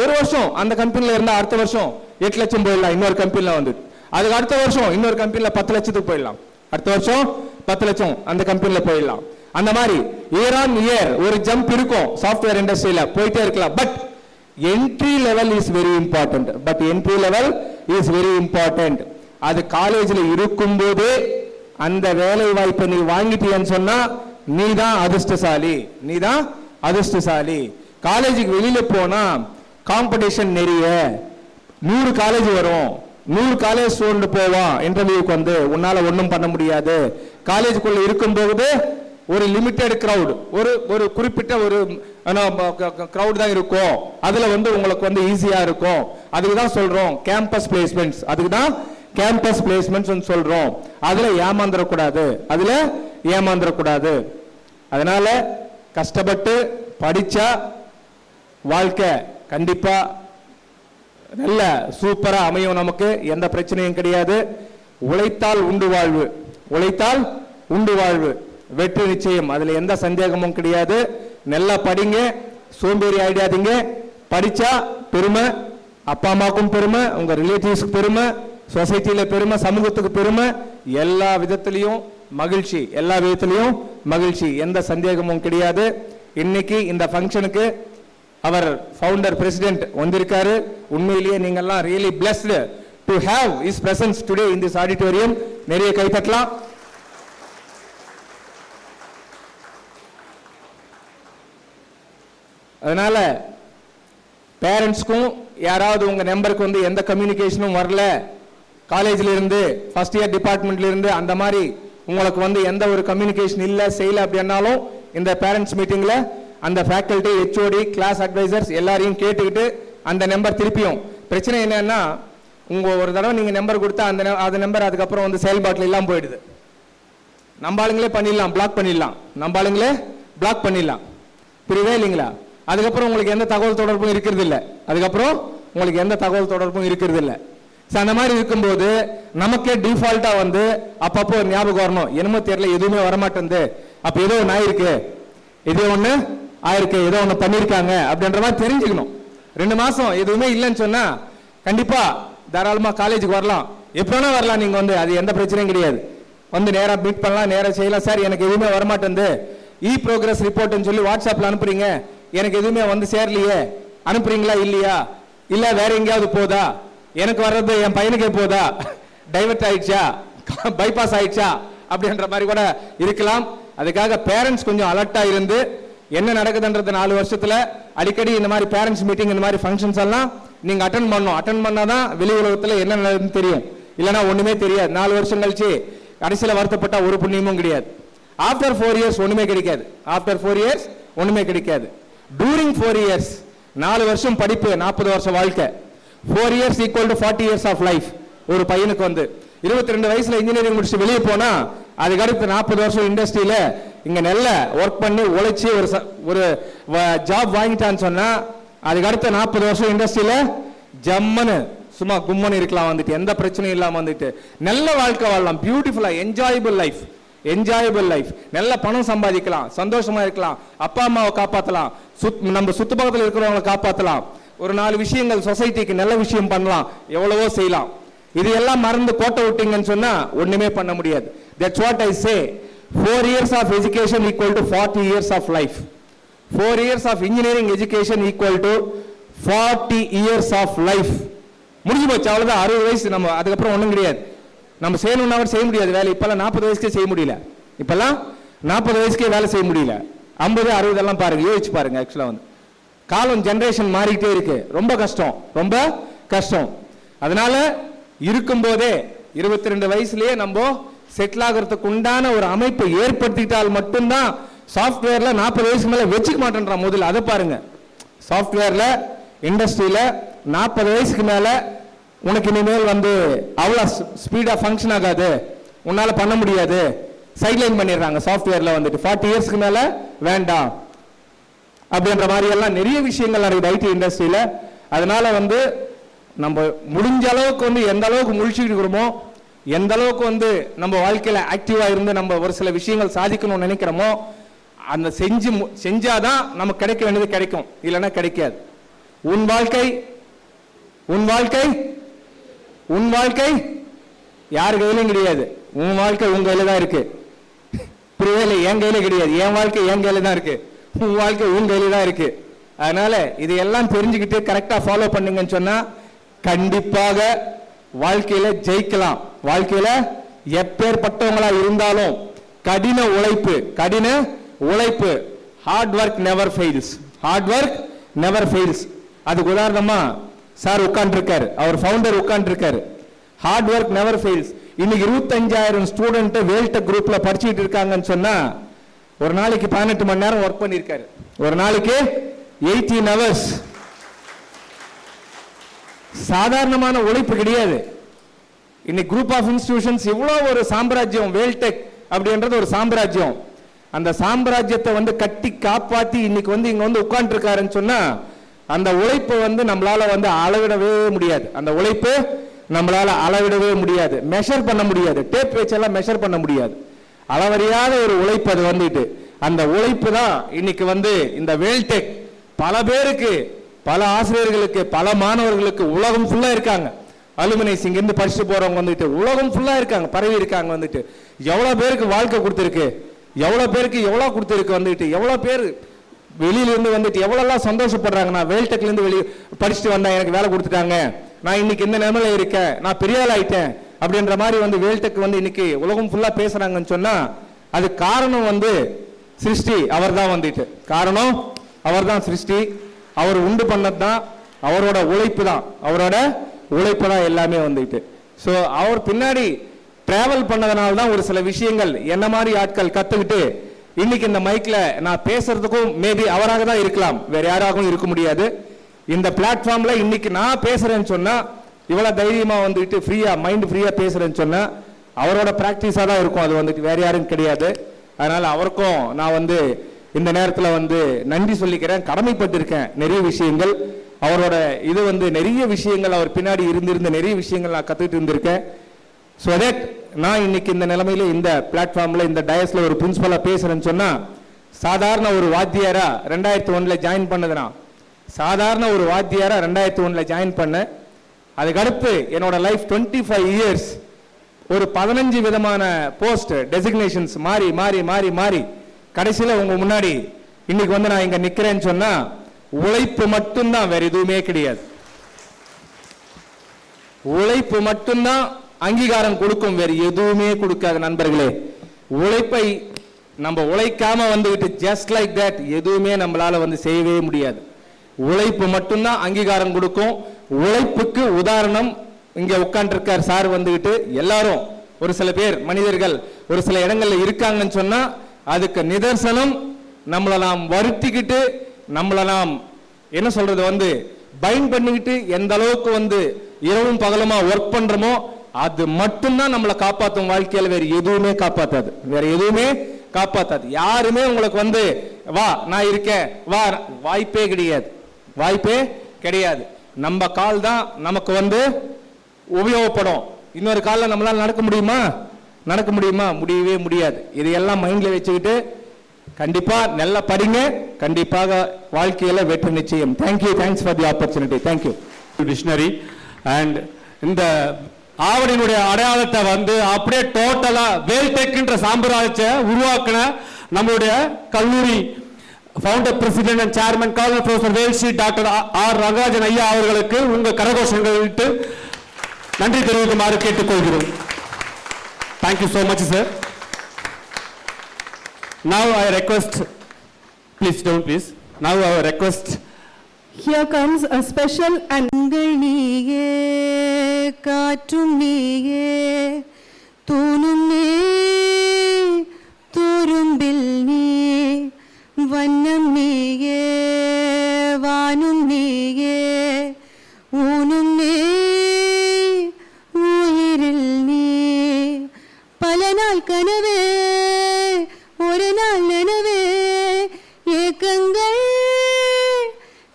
1 வருஷம் அந்த கம்பெனில இருந்தா அடுத்த வருஷம் 8 லட்சம் போயிடலாம் இன்னொரு கம்பெனில வந்து. அதுக்கு அடுத்த வருஷம் இன்னொரு கம்பெனில 10 லட்சத்துக்கு போயிடலாம். அடுத்த வருஷம் 10 லட்சம் அந்த கம்பெனில போயிடலாம். அந்த மாதிரி இயர் ஆன் இயர் ஒரு ஜம்ப் இருக்கும் சாஃப்ட்வேர் இண்டஸ்ட்ரியில, போயிட்டே இருக்கலாம். But entry level is very important. அது காலேஜ்ல இருக்கும்போது அந்த வேலை வாய்ப்பை நீ வாங்கிட்டீன்னு சொன்னா நீ தான் அதிர்ஷ்டசாலி. காலேஜுக்கு வெளியில போனா காம்படிஷன் நிறைய, 100 காலேஜ் வரும், 100 காலேஜ் ஸ்டூடெண்ட் போவான் இன்டர்வியூக்கு வந்து, உன்னால ஒன்றும் பண்ண முடியாது. காலேஜுக்குள்ள இருக்கும்போது ஒரு லிமிட்டெட் கிரவுட், ஒரு குறிப்பிட்ட ஒரு கிரவுட் தான் இருக்கும். அதுல வந்து உங்களுக்கு வந்து ஈஸியா இருக்கும். அதுக்கு தான் சொல்றோம் கேம்பஸ் பிளேஸ்மெண்ட்ஸ், அதுக்கு தான் கேம்பஸ் பிளேஸ்மெண்ட்ஸ் சொல்றோம். அதுல ஏமாந்துடக்கூடாது. அதனால கஷ்டப்பட்டு படிச்சா வாழ்க்கை கண்டிப்பா நல்ல சூப்பரா அமையும். நமக்கு எந்த பிரச்சனையும் கிடையாது. உழைத்தால் உண்டு வாழ்வு, வெற்றி நிச்சயம், அதுல எந்த சந்தேகமும் கிடையாது. நல்லா படிங்க, சோம்பேறி ஆயிடாதீங்க. படிச்சா பெருமை, அப்பா அம்மாவுக்கும் பெருமை, உங்க ரிலேட்டிவ்ஸ்க்கு பெருமை, சொசைட்டில பெருமை, சமூகத்துக்கு பெருமை, எல்லா விதத்திலையும் மகிழ்ச்சி, எந்த சந்தேகமும் கிடையாது. இன்னைக்கு இந்த ஃபங்க்ஷனுக்கு அவர் ஃபவுண்டர் பிரசிடென்ட் வந்திருக்காரு. உண்மையிலேயே நீங்கெல்லாம் really blessed to have his presence today in this auditorium. நிறைய கைத்தட்டலாம். அதனால பேரண்ட்ஸ்க்கும் யாராவது உங்க நம்பருக்கு வந்து எந்த கம்யூனிகேஷனும் வரல, காலேஜ்ல இருந்து ஃபர்ஸ்ட் இயர் டிபார்ட்மெண்ட்ல இருந்து அந்த மாதிரி உங்களுக்கு வந்து எந்த ஒரு கம்யூனிகேஷன் இல்ல செய்யல அப்படின்னாலும் இந்த பேரண்ட்ஸ் மீட்டிங்ல அந்த ஃபேக்கல்டி, ஹெச்ஓடி, கிளாஸ் அட்வைசர்ஸ் எல்லாரையும் கேட்டுக்கிட்டு அந்த நம்பர் திருப்பியும். பிரச்சனை என்னன்னா உங்க ஒரு தடவை நீங்க நம்பர் கொடுத்தா அந்த நம்பர் அதுக்கப்புறம் வந்து செயல்பாட்டில் எல்லாம் போயிடுது. நம்ம ஆளுங்களே பிளாக் பண்ணிடலாம். புரியவே இல்லைங்களா? அதுக்கப்புறம் உங்களுக்கு எந்த தகவல் தொடர்பும் இருக்கிறது இல்லை. அந்த மாதிரி இருக்கும்போது நமக்கே டிஃபால்ட்டா வந்து அப்பப்போ ஒரு ஞாபகம் வரணும், என்னமோ தெரியல எதுவுமே வரமாட்டேங்குது, அப்ப ஏதோ ஒன்று ஆயிருக்கு, ஏதோ ஒன்று பண்ணியிருக்காங்க அப்படின்ற மாதிரி தெரிஞ்சுக்கணும். 2 மாசம் எதுவுமே இல்லைன்னு சொன்னா கண்டிப்பா தாராளமா காலேஜுக்கு வரலாம், எப்போனா வரலாம். நீங்க வந்து அது எந்த பிரச்சனையும் கிடையாது. வந்து நேரா மீட் பண்ணலாம், நேரா செய்யலாம். சார் எனக்கு எதுவுமே வரமாட்டேங்குது, ப்ரோக்ரஸ் ரிப்போர்ட்னு சொல்லி வாட்ஸ்அப்ல அனுப்புறீங்க, எனக்கு எதுவுமே வந்து சேரலையே அனுப்புறீங்களா இல்லையா, இல்ல வேற எங்கேயாவது போதா, எனக்கு வர்றது என் பையனுக்கே போதா, டைவர்ட் ஆயிடுச்சா, பைபாஸ் ஆயிடுச்சா அப்படின்ற மாதிரி கூட இருக்கலாம். அதுக்காக பேரண்ட்ஸ் கொஞ்சம் அலர்ட்டா இருந்து என்ன நடக்குதுன்றது 4 வருஷத்துல அடிக்கடி இந்த மாதிரி பேரண்ட்ஸ் மீட்டிங் இந்த மாதிரி ஃபங்க்ஷன்ஸ் எல்லாம் நீங்க அட்டென்ட் பண்ணணும். அட்டென்ட் பண்ணாதான் வெளி உலகத்துல என்ன நடக்குதுன்னு தெரியும். இல்லைன்னா ஒண்ணுமே தெரியாது. 4 வருஷம் கழிச்சு கடைசியில வருத்தப்பட்டா ஒரு புண்ணியமும் கிடையாது. ஆஃப்டர் 4 இயர்ஸ் ஒண்ணுமே கிடைக்காது. ஆஃப்டர் 4 இயர்ஸ் ஒண்ணுமே கிடைக்காது. டூரிங் 4 இயர்ஸ் 4 வருஷம் படிப்பு 40 வருஷம் வாழ்க்கை. 4 years equal to 40 years of life. ஒரு பையனுக்கு வந்து 22 வயசுல இன்ஜினியரிங் முடிச்சுட்டு வெளியே போனா அதுக்கு அடுத்து 40 வருஷம் இண்டஸ்ட்ரியில இங்க நல்ல ஒர்க் பண்ணி உழைச்சி ஒரு ஜாப் வாங்கிட்டான்னு சொன்னா அதுக்கு அடுத்த 40 வருஷம் இண்டஸ்ட்ரியில ஜம்மனு சும்மா கும்மனு இருக்கலாம், வந்துட்டு எந்த பிரச்சனையும் இல்லாம வந்துட்டு நல்ல வாழ்க்கை வாழலாம். பியூட்டிஃபுல்லா என்ஜாயபிள் லைஃப், என்ஜாயபிள் லைஃப். நல்ல பணம் சம்பாதிக்கலாம், சந்தோஷமா இருக்கலாம், அப்பா அம்மாவை காப்பாற்றலாம், நம்ம சுத்து பக்கத்தில் இருக்கிறவங்களை காப்பாற்றலாம், ஒரு 4 விஷயங்கள் சொசைட்டிக்கு நல்ல விஷயம் பண்ணலாம், எவ்வளவோ செய்யலாம். இது எல்லாம் மறந்து கோட்டை விட்டீங்கன்னு சொன்னா ஒண்ணுமே பண்ண முடியாது. That's what I say. 4 years of education equal to 40 years of life. 4 years of engineering education equal to 40 years of life. முடிஞ்சு போச்சு, அவ்வளவுதான். 60 வயசு நம்ம அதுக்கப்புறம் ஒண்ணும் கிடையாது. நம்ம செய்யணும்னா செய்ய முடியாது வேலை. இப்பெல்லாம் 40 வயசுக்கே செய்ய முடியல. இப்பெல்லாம் 40 வயசுக்கே வேலை செய்ய முடியல. 50, 60 எல்லாம் பாருங்க, யோசிச்சு பாருங்க. ஆக்சுவலா வந்து காலம் ஜெனரேஷன் மாறிக்கிட்டே இருக்கு. ரொம்ப கஷ்டம், ரொம்ப கஷ்டம். அதனால இருக்கும்போதே 22 வயசுலயே நம்ம செட்டில் ஆகிறதுக்கு உண்டான ஒரு அமைப்பை ஏற்படுத்திட்டால் மட்டும்தான். சாஃப்ட்வேர்ல 40 வயசுக்கு மேல வச்சுக்க மாட்டேன்றான் முதல்ல. அதை பாருங்க. சாஃப்ட்வேர்ல இண்டஸ்ட்ரியில 40 வயசுக்கு மேல உனக்கு இனிமேல் வந்து அவ்வளவு ஸ்பீடா ஃபங்க்ஷன் ஆகாது, உன்னால பண்ண முடியாது, சைட்லைன் பண்ணிடுறாங்க சாஃப்ட்வேர்ல வந்துட்டு. 40 இயர்ஸ்க்கு மேல வேண்டாம் அப்படின்ற மாதிரி எல்லாம் நிறைய விஷயங்கள் நடக்குது ஐடி இண்டஸ்ட்ரியில. அதனால வந்து நம்ம முடிஞ்ச அளவுக்கு வந்து எந்த அளவுக்கு முழிச்சுக்கிட்டு இருக்கிறோமோ, எந்த அளவுக்கு வந்து நம்ம வாழ்க்கையில ஆக்டிவா இருந்து நம்ம ஒரு சில விஷயங்கள் சாதிக்கணும்னு நினைக்கிறோமோ அந்த செஞ்சாதான் நமக்கு கிடைக்க வேண்டியது கிடைக்கும், இல்லைன்னா கிடைக்காது. உன் வாழ்க்கை உன் வாழ்க்கை உன் வாழ்க்கை யார் கையிலும் கிடையாது. உன் வாழ்க்கை உங்க கையில தான் இருக்கு. புரியல? என் கையில கிடையாது. என் வாழ்க்கை என் கையில தான் இருக்கு. உன் வாழ்க்கை உன் கையில தான் இருக்கு. அதனால இதையெல்லாம் தெரிஞ்சுக்கிட்டு கரெக்டா ஃபாலோ பண்ணுங்கன்னு சொன்னா கண்டிப்பாக வாழ்க்கையில ஜெயிக்கலாம். வாழ்க்கையில எப்பேற்பட்டவங்களா இருந்தாலும் கடின உழைப்பு hard work never fails. Hard work never fails. அதுக்கு உதாரணமா சார் உட்கார்ந்துருக்காரு, அவர் ஃபவுண்டர் உட்கார்ந்துருக்காரு. Hard work never fails. இன்னைக்கு 25,000 ஸ்டூடெண்ட் வேல்டெக் குரூப்ல படிச்சுட்டு இருக்காங்கன்னு சொன்னா ஒரு நாளைக்கு 18 மணி நேரம் ஒர்க் பண்ணிருக்காரு. ஒரு நாளைக்கு 18 hours. சாதாரணமான உழைப்பு கிடையாது. இன்னைக்கு குரூப் ஆஃப் இன்ஸ்டிடியூஷன்ஸ் இவ்வளவு ஒரு சாம்ராஜ்யம். வேல்டெக் அப்படின்றது ஒரு சாம்ராஜ்யம். அந்த சாம்ராஜ்யத்தை வந்து கட்டி காப்பாத்தி இன்னைக்கு வந்து இங்க வந்து உட்கார்ந்து இருக்காருன்னு சொன்னா அந்த உழைப்பு வந்து நம்மளால வந்து அளவிடவே முடியாது. அந்த உழைப்பு நம்மளால அளவிடவே முடியாது, மெஷர் பண்ண முடியாது. டேப் வச்செல்லாம் மெஷர் பண்ண முடியாது. அளவறியாத ஒரு உழைப்பு அது வந்துட்டு. அந்த உழைப்பு தான் இன்னைக்கு வந்து இந்த வேல்டெக் பல பேருக்கு, பல ஆசிரியர்களுக்கு, பல மாணவர்களுக்கு உலகம் ஃபுல்லா இருக்காங்க. அலுமினைஸ் இங்க இருந்து படிச்சுட்டு போறவங்க வந்துட்டு உலகம் ஃபுல்லா இருக்காங்க, பரவி இருக்காங்க வந்துட்டு. எவ்வளவு பேருக்கு வாழ்க்கை கொடுத்திருக்கு, எவ்வளவு பேருக்கு எவ்வளவு கொடுத்திருக்கு வந்துட்டு. எவ்வளவு பேர் வெளியில இருந்து வந்துட்டு எவ்வளவு சந்தோஷப்படுறாங்க. நான் வேல்டெக்ல இருந்து வெளியே படிச்சுட்டு வந்தேன், எனக்கு வேலை கொடுத்துட்டாங்க, நான் இன்னைக்கு இந்த நிலைமையில இருக்கேன், நான் பெரிய ஆள் ஆயிட்டேன் அப்படின்ற மாதிரி வந்து வேல்டெக் வந்து இன்னைக்கு உலகம் ஃபுல்லா பேசுறாங்கன்னு சொன்னா அது காரணம் வந்து சிருஷ்டி அவர் தான் வந்துட்டு. காரணம் அவர் தான் சிருஷ்டி. அவர் உண்டு பண்ணது தான், அவரோட உழைப்பு தான், அவரோட உழைப்பு தான் எல்லாமே வந்துட்டு. ஸோ அவர் பின்னாடி டிராவல் பண்ணதுனால தான் ஒரு சில விஷயங்கள் என்ன மாதிரி ஆட்கள் கத்துக்கிட்டு இன்னைக்கு இந்த மைக்ல நான் பேசுறதுக்கும் மேபி அவராக தான் இருக்கலாம், வேற யாராகவும் இருக்க முடியாது. இந்த பிளாட்ஃபார்ம்ல இன்னைக்கு நான் பேசுறேன்னு சொன்னா இவ்வளவு தைரியமா வந்துட்டு ஃப்ரீயா மைண்ட் ஃப்ரீயா பேசுறேன்னு சொன்னா அவரோட பிராக்டிஸா தான் இருக்கும். அது வந்துட்டு வேற யாரும் கிடையாது. அதனால அவருக்கும் நான் வந்து இந்த நேரத்தில் வந்து நன்றி சொல்லிக்கிறேன், கடமைப்பட்டிருக்கேன். நிறைய விஷயங்கள் அவரோட இது வந்து நிறைய விஷயங்கள் அவர் பின்னாடி இருந்திருந்த நிறைய விஷயங்கள் நான் கத்துக்கிட்டு இருந்திருக்கேன். ஸோ தட் நான் இன்னைக்கு இந்த நிலைமையில இந்த பிளாட்ஃபார்ம்ல இந்த டயஸ்ல ஒரு பிரின்சிபலா பேசுறேன்னு சொன்னா சாதாரண ஒரு வாத்தியாரா 2001 ஜாயின் பண்ணதுனா சாதாரண ஒரு வாத்தியாரா 2001 ஜாயின் பண்ண. அதுக்கடுத்து என்னோட லைஃப் 25 இயர்ஸ் ஒரு 15 விதமான போஸ்ட் டெசிக்னேஷன்ஸ் மாறி மாறி மாறி மாறி கடைசியில் உங்க முன்னாடி இன்னைக்கு வந்து நான் இங்க நிக்கிறேன்னு சொன்னா உழைப்பு மட்டும்தான், வேற எதுவுமே கிடையாது. உழைப்பு மட்டும்தான் அங்கீகாரம் கொடுக்கும், வேற எதுவுமே கொடுக்காது நண்பர்களே. உழைப்பை நம்ம உழைக்காம வந்துவிட்டு ஜஸ்ட் லைக் தட் எதுவுமே நம்மளால செய்யவே முடியாது. உழைப்பு மட்டும்தான் அங்கீகாரம் கொடுக்கும். உழைப்புக்கு உதாரணம் இங்க உட்கார்ந்திருக்கார் சார் வந்துவிட்டு. எல்லாரும் ஒரு சில பேர் மனிதர்கள் ஒரு சில இடங்கள்ல இருக்காங்கன்னு சொன்னா அதுக்கு நிதர்சனம் நம்மளை நாம் வருத்திக்கிட்டு நம்மளை நாம் என்ன சொல்றது பைண்ட் பண்ணிக்கிட்டு எந்த அளவுக்கு இரவும் பகலுமா ஒர்க் பண்றோமோ அது மட்டும்தான் நம்மளை காப்பாற்றும். வாழ்க்கையில வேற எதுவுமே காப்பாத்தாது, வேற எதுவுமே காப்பாத்தாது. யாருமே உங்களுக்கு வா நான் இருக்கேன் வா, வாய்ப்பே கிடையாது, வாய்ப்பே கிடையாது. நம்ம கால் தான் நமக்கு உபயோகப்படும். இன்னொரு காலில் நம்மளால நடக்க முடியுமா? நடக்க முடியுமா? முடியவே முடியாது. இதையெல்லாம் மைண்ட்ல வச்சுக்கிட்டு கண்டிப்பா நல்லா படிங்க, கண்டிப்பாக வாழ்க்கையில வெற்றி நிச்சயம். Thank you, thanks for the opportunity. Thank you. Dictionary and இந்த ஆவணியினுடைய அடையாளத்தை அப்படியே டோட்டலா வேல்டெக்ன்ற சாம்பிராஜ்யத்தை உருவாக்கின நம்மளுடைய கல்லூரி founder president and chairman college professor Velsri doctor R Rangarajan ஐயா அவர்களுக்கு உங்க கரகோஷங்கள் விட்டு நன்றி தெரிவிக்குமாறு கேட்டுக்கொள்கிறோம். Thank you so much sir. Now I request, please down please. Now I request, here comes a special and நீயே காற்றும் நீயே தூணும் நீ துரும்பில் நீ வண்ணம் நீயே வானும் நீயே ஊனும் நீ உயிரில் நீ பல நாள் கனவே ஒரு நாள் நனவே ஏக்கங்கள்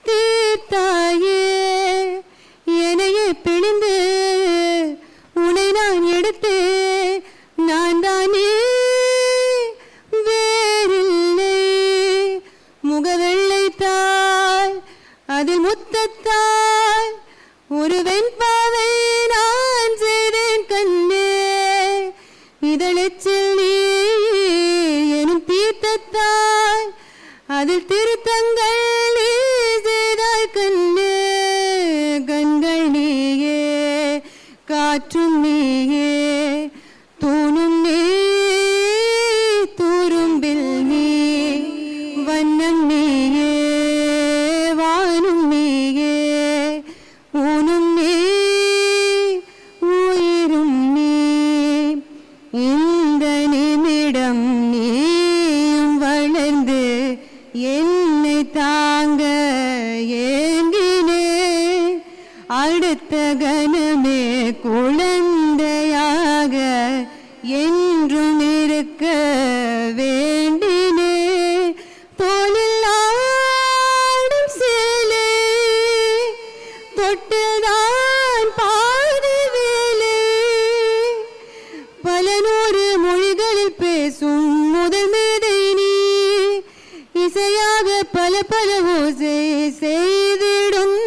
தீர்த்தாயே என்னையே பிழிந்து உன்னை நான் எடுத்து நான் தானே வேறில்லை முகவெள்ளைத்தால் அதில் முத்தத்தால் ஒரு வெண்பாவை நான் செய்தேன் கண்ணே இதழெச்சில் நீ எனும் தீர்த்தத்தால் அதில் திருத்தங்கள் நீ செய்தாய் கண்ணே கண்கள் நீயே காற்றும் நீயே தூணும் நீ துரும்பில் நீ வண்ணம் நீயே வானும் நீயே ஊனும் நீ உயிரும் நீ இந்த நிமிடம் நீயும் வளர்ந்து என்னை தாங்க ஏங்கினே அடுத்த கணமே குழந்தையாக என்றும் இருக்க வேண்டினே தோளில் ஆடும் சேலை தொட்டுதான் பாதி வேலை பல நூறு மொழிகளில் பேசும் முதல் மேதை நீ இசையாக பல பல ஓசை செய்திடும்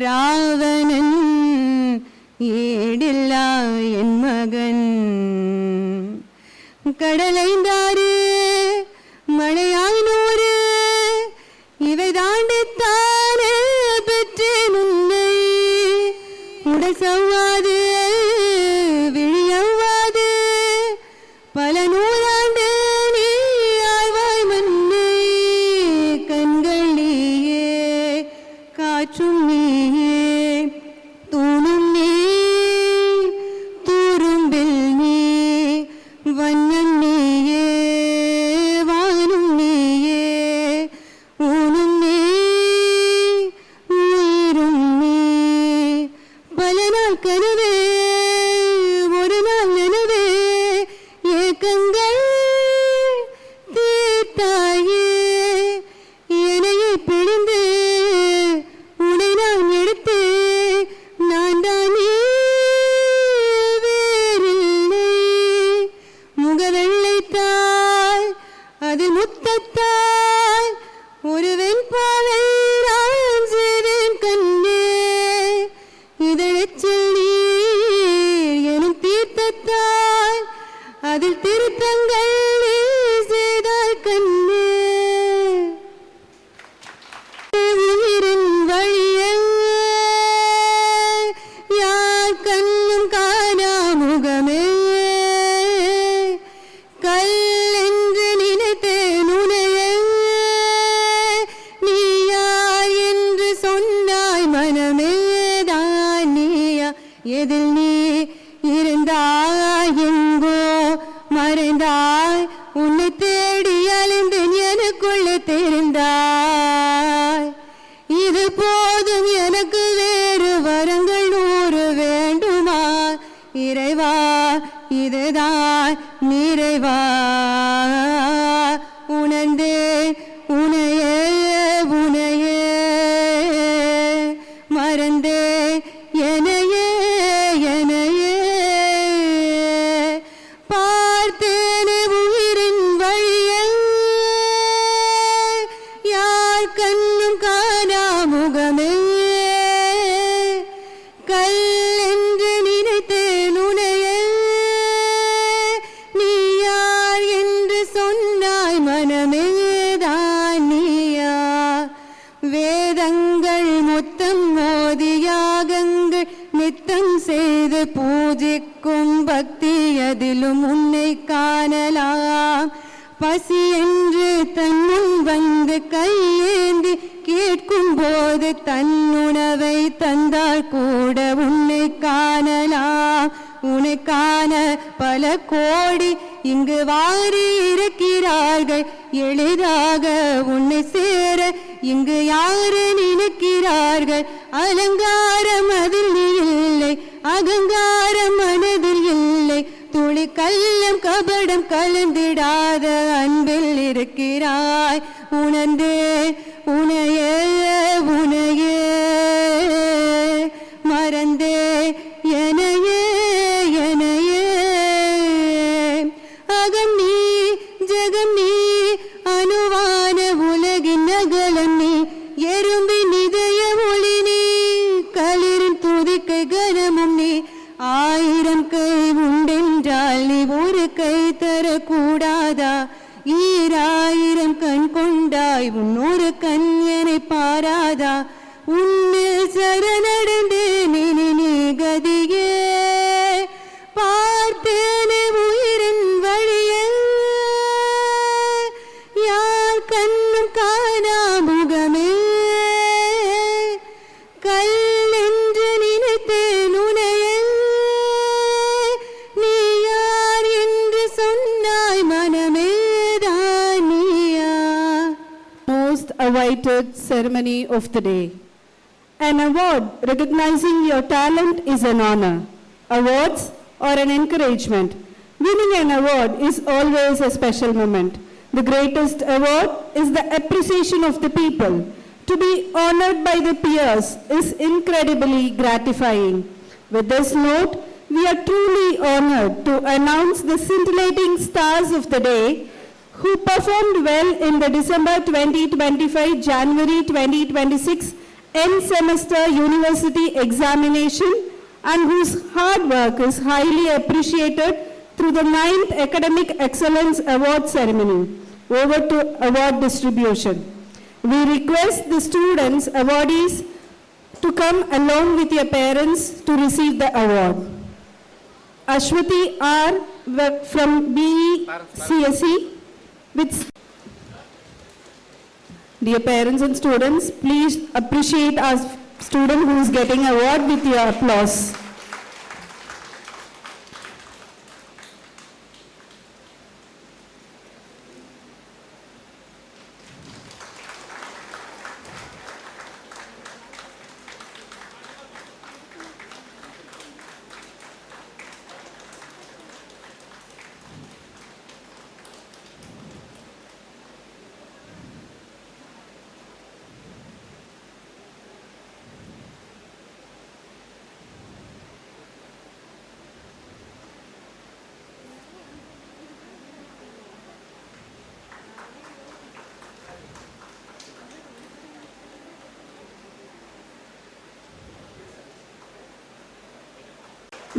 ராவணன் ஏடில்லா என் மகன் கடலைந்தாறு மழையாய் நூறு இவை தாண்டித்தானே பெற்றேன் உன்னை உடல் சவ்வாது விழியவ்வாது பல நூறாண்டு நீ ஆழ்வாய் மண்ணை கண்கள் நீயே காற்றும் நீயே தூணும் நீ துரும்பில் நீ வண்ணம் நீயே வானும் நீயே ஊனும் நீ உயிரும் நீ பல நாள் கனவே ஒரு நாள் நனவே ஏக்கங்கள் தீர்த்தாயே என்னையே பிழிந்து உன்னை நான் எடுத்து நான் தானே வேறில்லை முகவெள்ளைத்தால் அதில் முத்தத்தால் ஒரு வெண்பாவை நான் செய்தேன் கண்ணே இதழெச்சில் நீர் எனும் தீர்த்தத்தால் அதில் திருத்தங்கள் நீ செய்தாய் கண்ணே. thank you so much sir. Now I request, please down please. Now I request, Here comes a special and நீயே காற்றும் நீயே தூணும் நீ வண்ணம் நீயே ஊனும் நீயே உயிரும் நீ பல நாள் கனவே ஒரு நாள் நனவே ஏக்கங்கள் தீர்த்தாயே என்னையே பிழிந்து உன்னை நான் எடுத்து நான் தானே வேறில்லை முகவெள்ளைத்தால் அதில் முத்தத்தால் ஒரு வெண்பாவை நான் செய்தேன் கண்ணே இதழெச்சில் நீர் எனும் தீர்த்தத்தால் அதில் திருத்தங்கள் நீ செய்தாய் கண்ணே. வந்தாய் உன்னை தேடி அலைந்தேன் எனக்குள்ளே தெரிந்தாய் இது போதும் எனக்கு வேறு வரங்கள் 100 வேண்டுமா இறைவா இதுதான் நிறைவா உணர்ந்தேன் உனையே உனையே மறந்தே எனையே எனையே பார்த்தேனே உயிரின் வழியை யார் கண்ணும் காணா முகமே கல் என்று நினைத்தேன் உனையே நீ யார் என்று சொன்னாய் மனமேதான் நீயா வேதங்கள் மொத்தம் மோதி யாகங்கள் நித்தம் செய்து பூஜிக்கும் பக்தி அதிலும் உன்னை காணலாம் பசி என்று தன்னும் வந்து கையேந்தி கேட்கும் போது தன் உணவை தந்தால் கூட உன்னை காணலாம் உன்னை காண பல கோடி இங்கு வாரி இருக்கிறார்கள் எளிதாக உன்னை சேர இங்கு யாரு நினைக்கிறார்கள் அலங்காரம் அதில் நீ இல்லை அகங்காரம் மனதில் இல்லை துளி கள்ளம் கபடம் கலந்திடாத அன்பில் இருக்கிறாய் உணர்ந்தே உனையே உனையே மறந்தே எனையே எனையே அகம் நீ ஜெகம் நீ அணுவான உலகின் அகலம் நீ எறும்பின் இதய ஒளி நீ களிரின் துதிக்கை கனமும் நீ 1000 கை உண்டென்றால் நீ ஒரு கை தரக்கூடாதா 1000 கண் கொண்டாய் உன்னொரு கண் என்னை பாராதா உன்னில் சரணடைந்தேன் இனி நீ கதியே பார்த்தேனே உயிரின் வழியே யார் கண்ணும் காணா முகமே கல் என்று நினைத்தேன் உனையே நீ யார் என்று சொன்னாய் மனமேதான் நீயா. Most awaited ceremony of the day. An award recognizing your talent is an honor. Awards are an encouragement. Winning an award is always a special moment. The greatest award is the appreciation of the people. To be honored by the peers is incredibly gratifying. With this note, we are truly honored to announce the scintillating stars of the day who performed well in the December 2025, January 2026 end semester university examination and whose hard work is highly appreciated through the 9th Academic Excellence Award ceremony. Over to award distribution. We request the students awardees to come along with your parents to receive the award. Ashwati R. from BE CSE with dear parents and students, please appreciate our student who is getting award with your applause.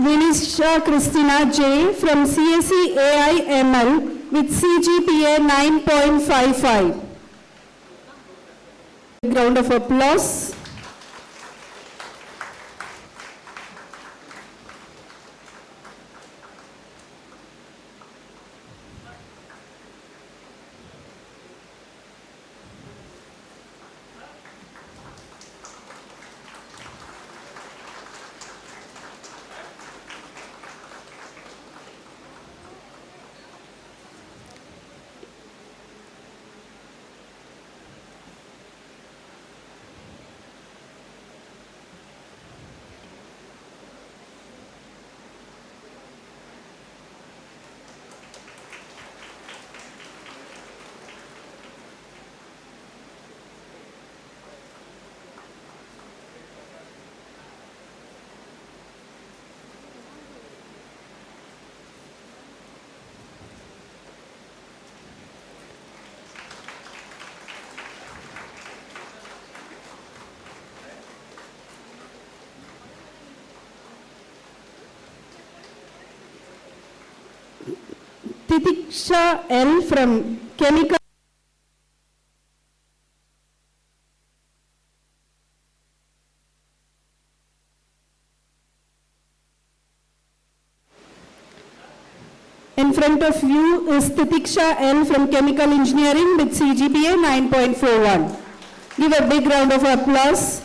Vinisha Christina J. from CSE AIML with CGPA 9.55. Round of applause. Titiksha L from Chemical. In front of you is Titiksha L from Chemical Engineering with CGPA 9.41. Give a big round of applause.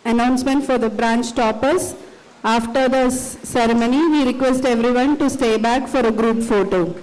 Announcement for the branch toppers. After the ceremony, we request everyone to stay back for a group photo.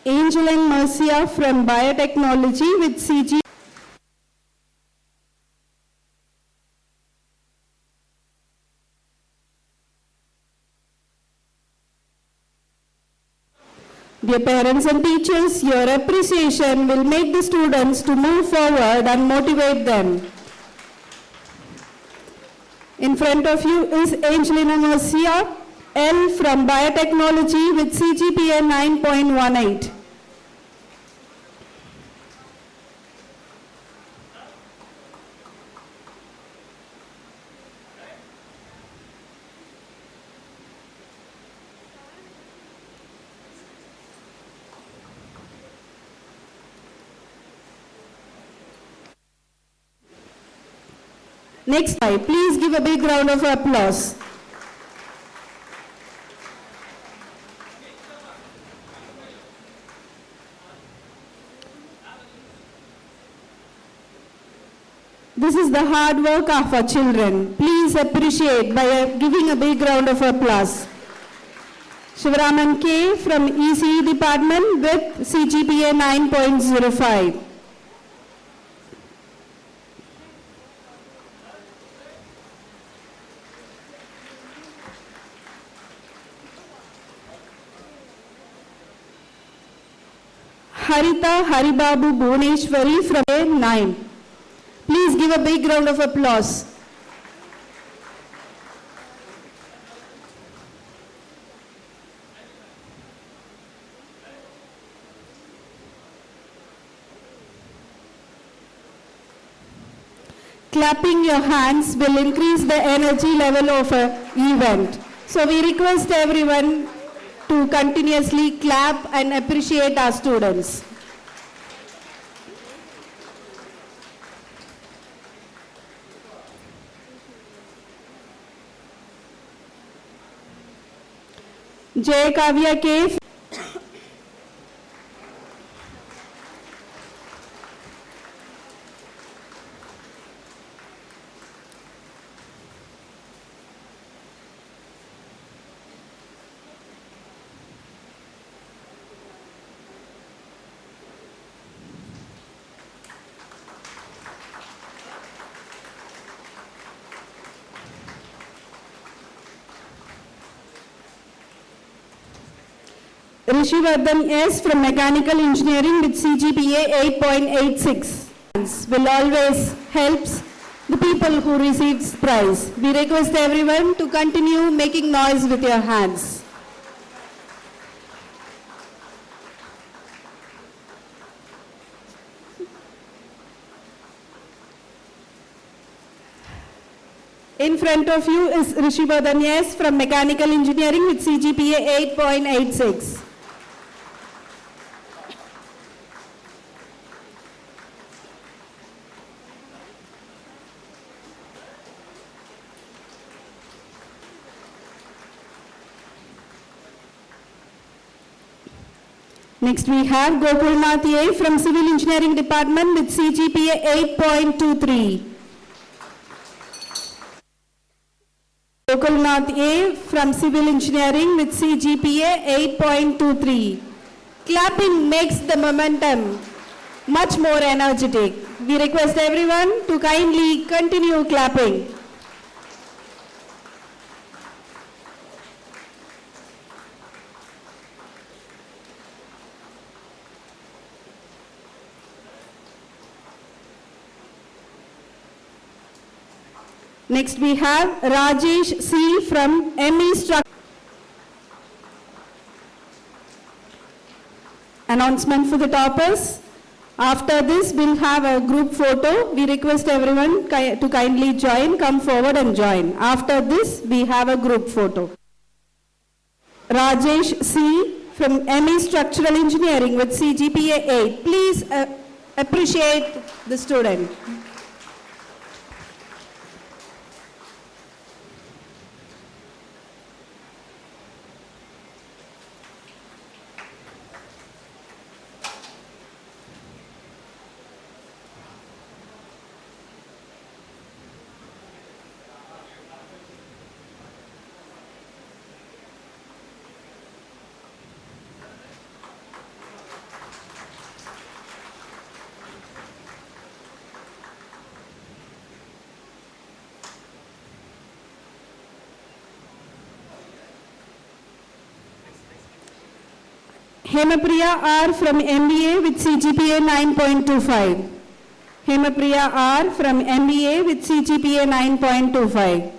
Angel and Mercia from Biotechnology with CG. Dear parents and teachers, your appreciation will make the students to move forward and motivate them. In front of you is Angelina Mercia L from Biotechnology with CGPA 9.18. Next slide, please give a big round of applause. This is the hard work of our children. Please appreciate by giving a big round of applause. Shivaraman K from ECE department with CGPA 9.05. Harita Haribabu Bhuneshwari from A9. Please give a big round of applause. Clapping your hands will increase the energy level of an event. So we request everyone to continuously clap and appreciate our students. Jay Kavya K. Rishivardhan S from Mechanical Engineering with CGPA 8.86 will always helps the people who receives prize. We request everyone to continue making noise with your hands. In front of you is Rishivardhan S from Mechanical Engineering with CGPA 8.86. Next we have Gopalnath A from Civil Engineering Department with CGPA 8.23. Gopalnath A from Civil Engineering with CGPA 8.23. Clapping makes the momentum. much more energetic. We request everyone to kindly continue clapping. Next we have Rajesh C. from ME Structure. Announcement for the toppers. After this, we'll have a group photo. We request everyone to kindly join, come forward and join. After this, we have a group photo. Rajesh C. from ME Structural Engineering with CGPA 8. Please appreciate the student. Hemapriya R. from MBA with CGPA 9.25. Hemapriya R. from MBA with CGPA 9.25.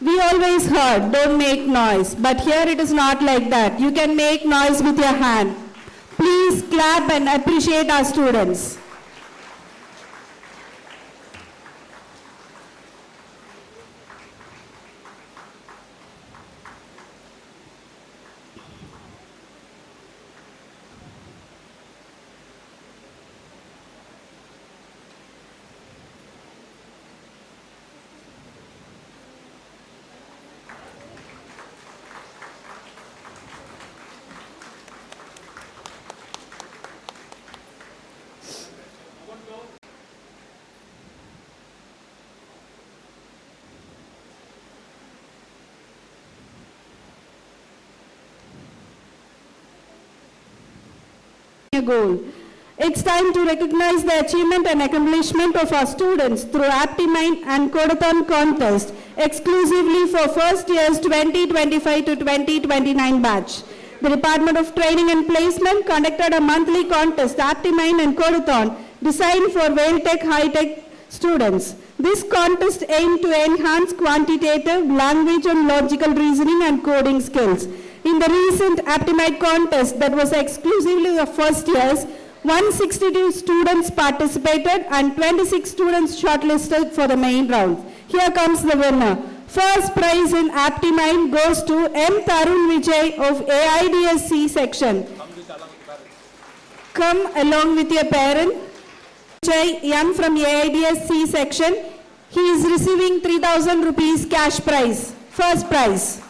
We always heard, don't make noise, but here it is not like that. You can make noise with your hand. Please clap and appreciate our students. Goal. It's time to recognize the achievement and accomplishment of our students through AptiMind and Codathon contest exclusively for first years 2025 to 2029 batch. The Department of Training and Placement conducted a monthly contest, AptiMind and Codathon, designed for Vailtech high-tech students. This contest aimed to enhance quantitative, language and logical reasoning and coding skills. In the recent AptiMind contest that was exclusively of first years, 162 students participated and 26 students shortlisted for the main round. Here comes the winner. First prize in AptiMind goes to M. Tarun Vijay of AIDSC section. Come along with your parent. Vijay M from AIDSC section. He is receiving 3,000 rupees cash prize. First prize.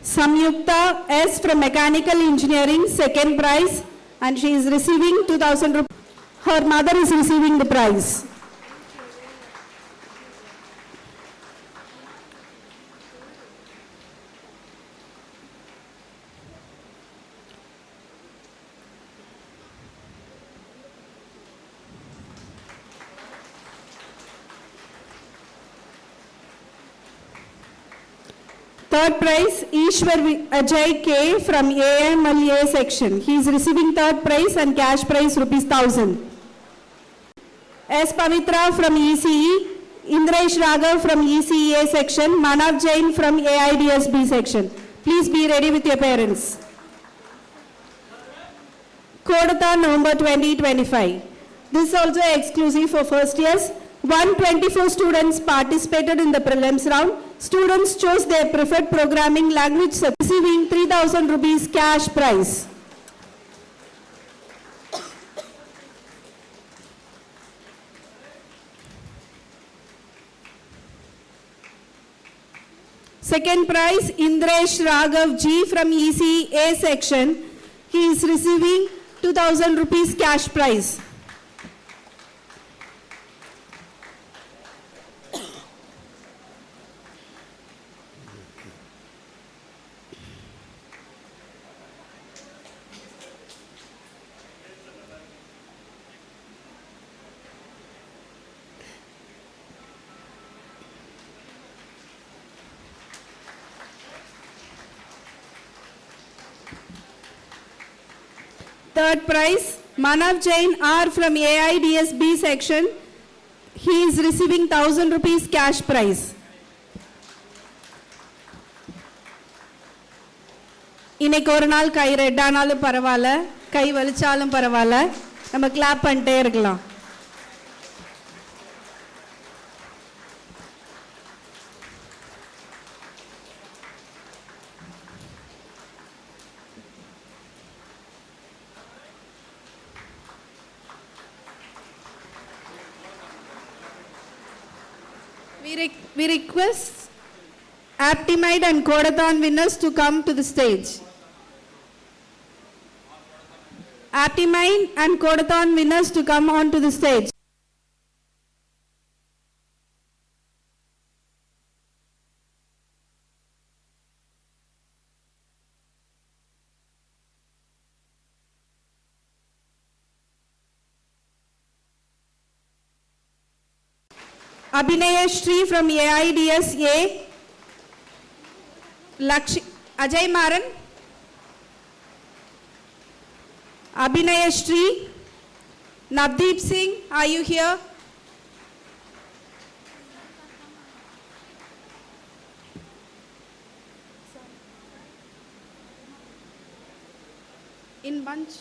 Samyukta S from Mechanical Engineering, second prize, and she is receiving 2,000 rupees. Her mother is receiving the prize. Third prize, Ishwar Ajay K from AMLA section. He is receiving third prize and cash prize ₹1,000. S. Pavitra from ECE, Indresh Raghav from ECEA section, Manav Jain from AIDSB section. Please be ready with your parents. Codathon November 2025. This is also exclusive for first years. 124 students participated in the prelims round. Students chose their preferred programming language, receiving 3,000 rupees cash prize. Second prize, Indresh Raghav G from EC A section. He is receiving 2000 rupees cash prize. Third prize, Manav Jain R from AIDS B section. He is receiving 1000 rupees cash prize. இன்னைக்கு ஒரு நாள் கை red ஆனாலும் பரவாயில்ல, கை வலிச்சாலும் பரவாயில்ல, நம்ம clap பண்ணிட்டே இருக்கலாம். We request Aptimide and Kodathon winners to come to the stage. Aptimide and Kodathon winners to come on to the stage. Abhinaya Shri from AIDS A. Ajay Maran. Abhinaya Shri. Navdeep Singh, are you here? In bunch.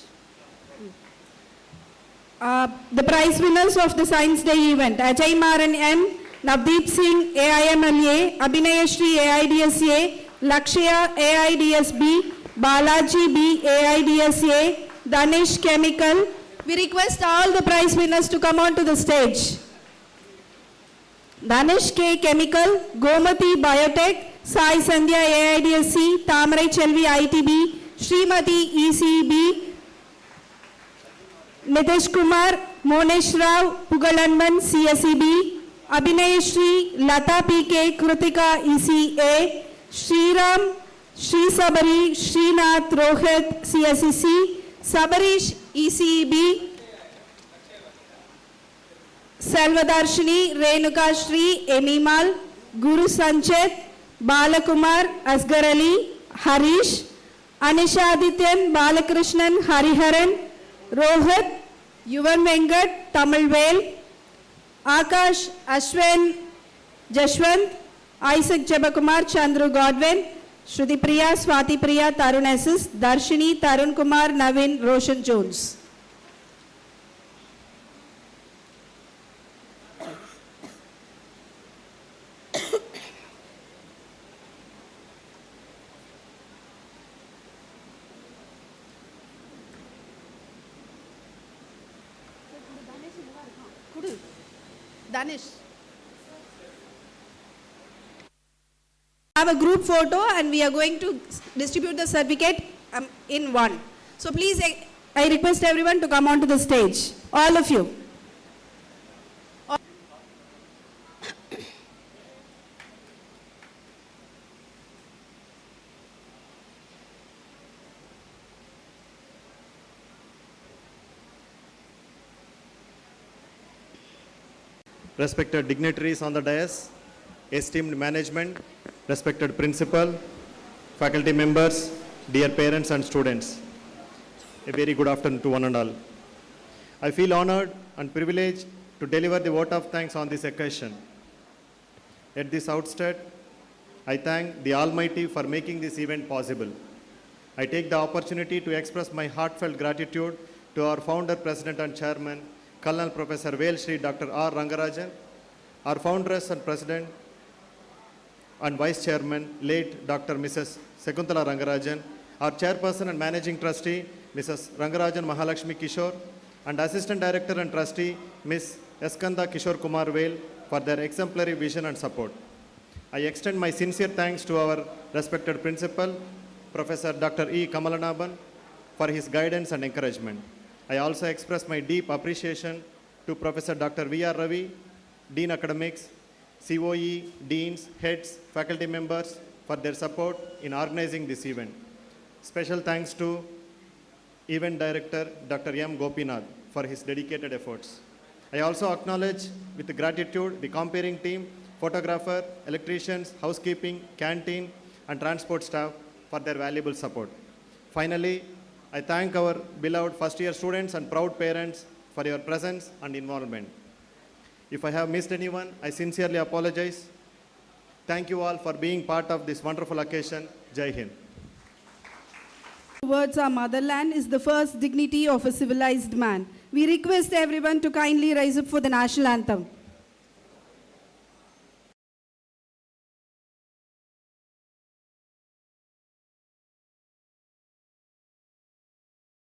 The prize winners of the Science Day event, Ajay Maran N, Navdeep Singh AIMLA, Abhinaya Shri AIDSA, Lakshya AIDSB, Balaji B AIDSA, Danish Chemical. We request all the prize winners to come on to the stage. Danish K Chemical, Gomati Biotech, Sai Sandhya AIDSC, Tamarai Chelvi ITB, Srimati ECB, Nitish Kumar, Monesh Rao, Pugalanman, CSEB, Abhinay Shri, Lata PK, Krutika ECA, Shriram, Shri Sabari, Srinath, Rohit, CSEC, Sabarish, ECEB, Salvadarshini, Renuka Shri, Enimal, Guru Sanchet, Balakumar, Asgar Ali, Harish, Anisha Adityan, Balakrishnan, Hariharan, Rohit, Yuvan Venkat, Tamilvel, Akash, Ashwin, Jashwant, Isaac Jabakumar, Chandru Godwin, Shruti Priya, Swati Priya, Tarun Esses, Darshini, Tarun Kumar, Navin, Roshan Jones. Danish. Have a group photo and we are going to distribute the certificate in one. So please, I request everyone to come onto the stage. All of you. Respected dignitaries on the dais, esteemed management, respected principal, faculty members, dear parents and students, a very good afternoon to one and all. I feel honored and privileged to deliver the vote of thanks on this occasion. At this outset, I thank the Almighty for making this event possible. I take the opportunity to express my heartfelt gratitude to our founder, president and chairman, Colonel Professor Vale Shri Dr. R. Rangarajan, our foundress and president and vice chairman, late Dr. Mrs. Sekuntala Rangarajan, our chairperson and managing trustee, Mrs. Rangarajan Mahalakshmi Kishore, and assistant director and trustee, Ms. Eskanda Kishore Kumar Vale, for their exemplary vision and support. I extend my sincere thanks to our respected principal, Professor Dr. E. Kamalanaban, for his guidance and encouragement. I also express my deep appreciation to Professor Dr. V.R. Ravi, Dean Academics, COE, Deans, Heads, faculty members for their support in organizing this event. Special thanks to Event Director Dr. M. Gopinath for his dedicated efforts. I also acknowledge with gratitude the comparing team, photographer, electricians, housekeeping, canteen, and transport staff for their valuable support. Finally, I thank our beloved first-year students and proud parents for your presence and involvement. If I have missed anyone, I sincerely apologize. Thank you all for being part of this wonderful occasion. Jai Hind. Towards our motherland is the first dignity of a civilized man. We request everyone to kindly rise up for the national anthem.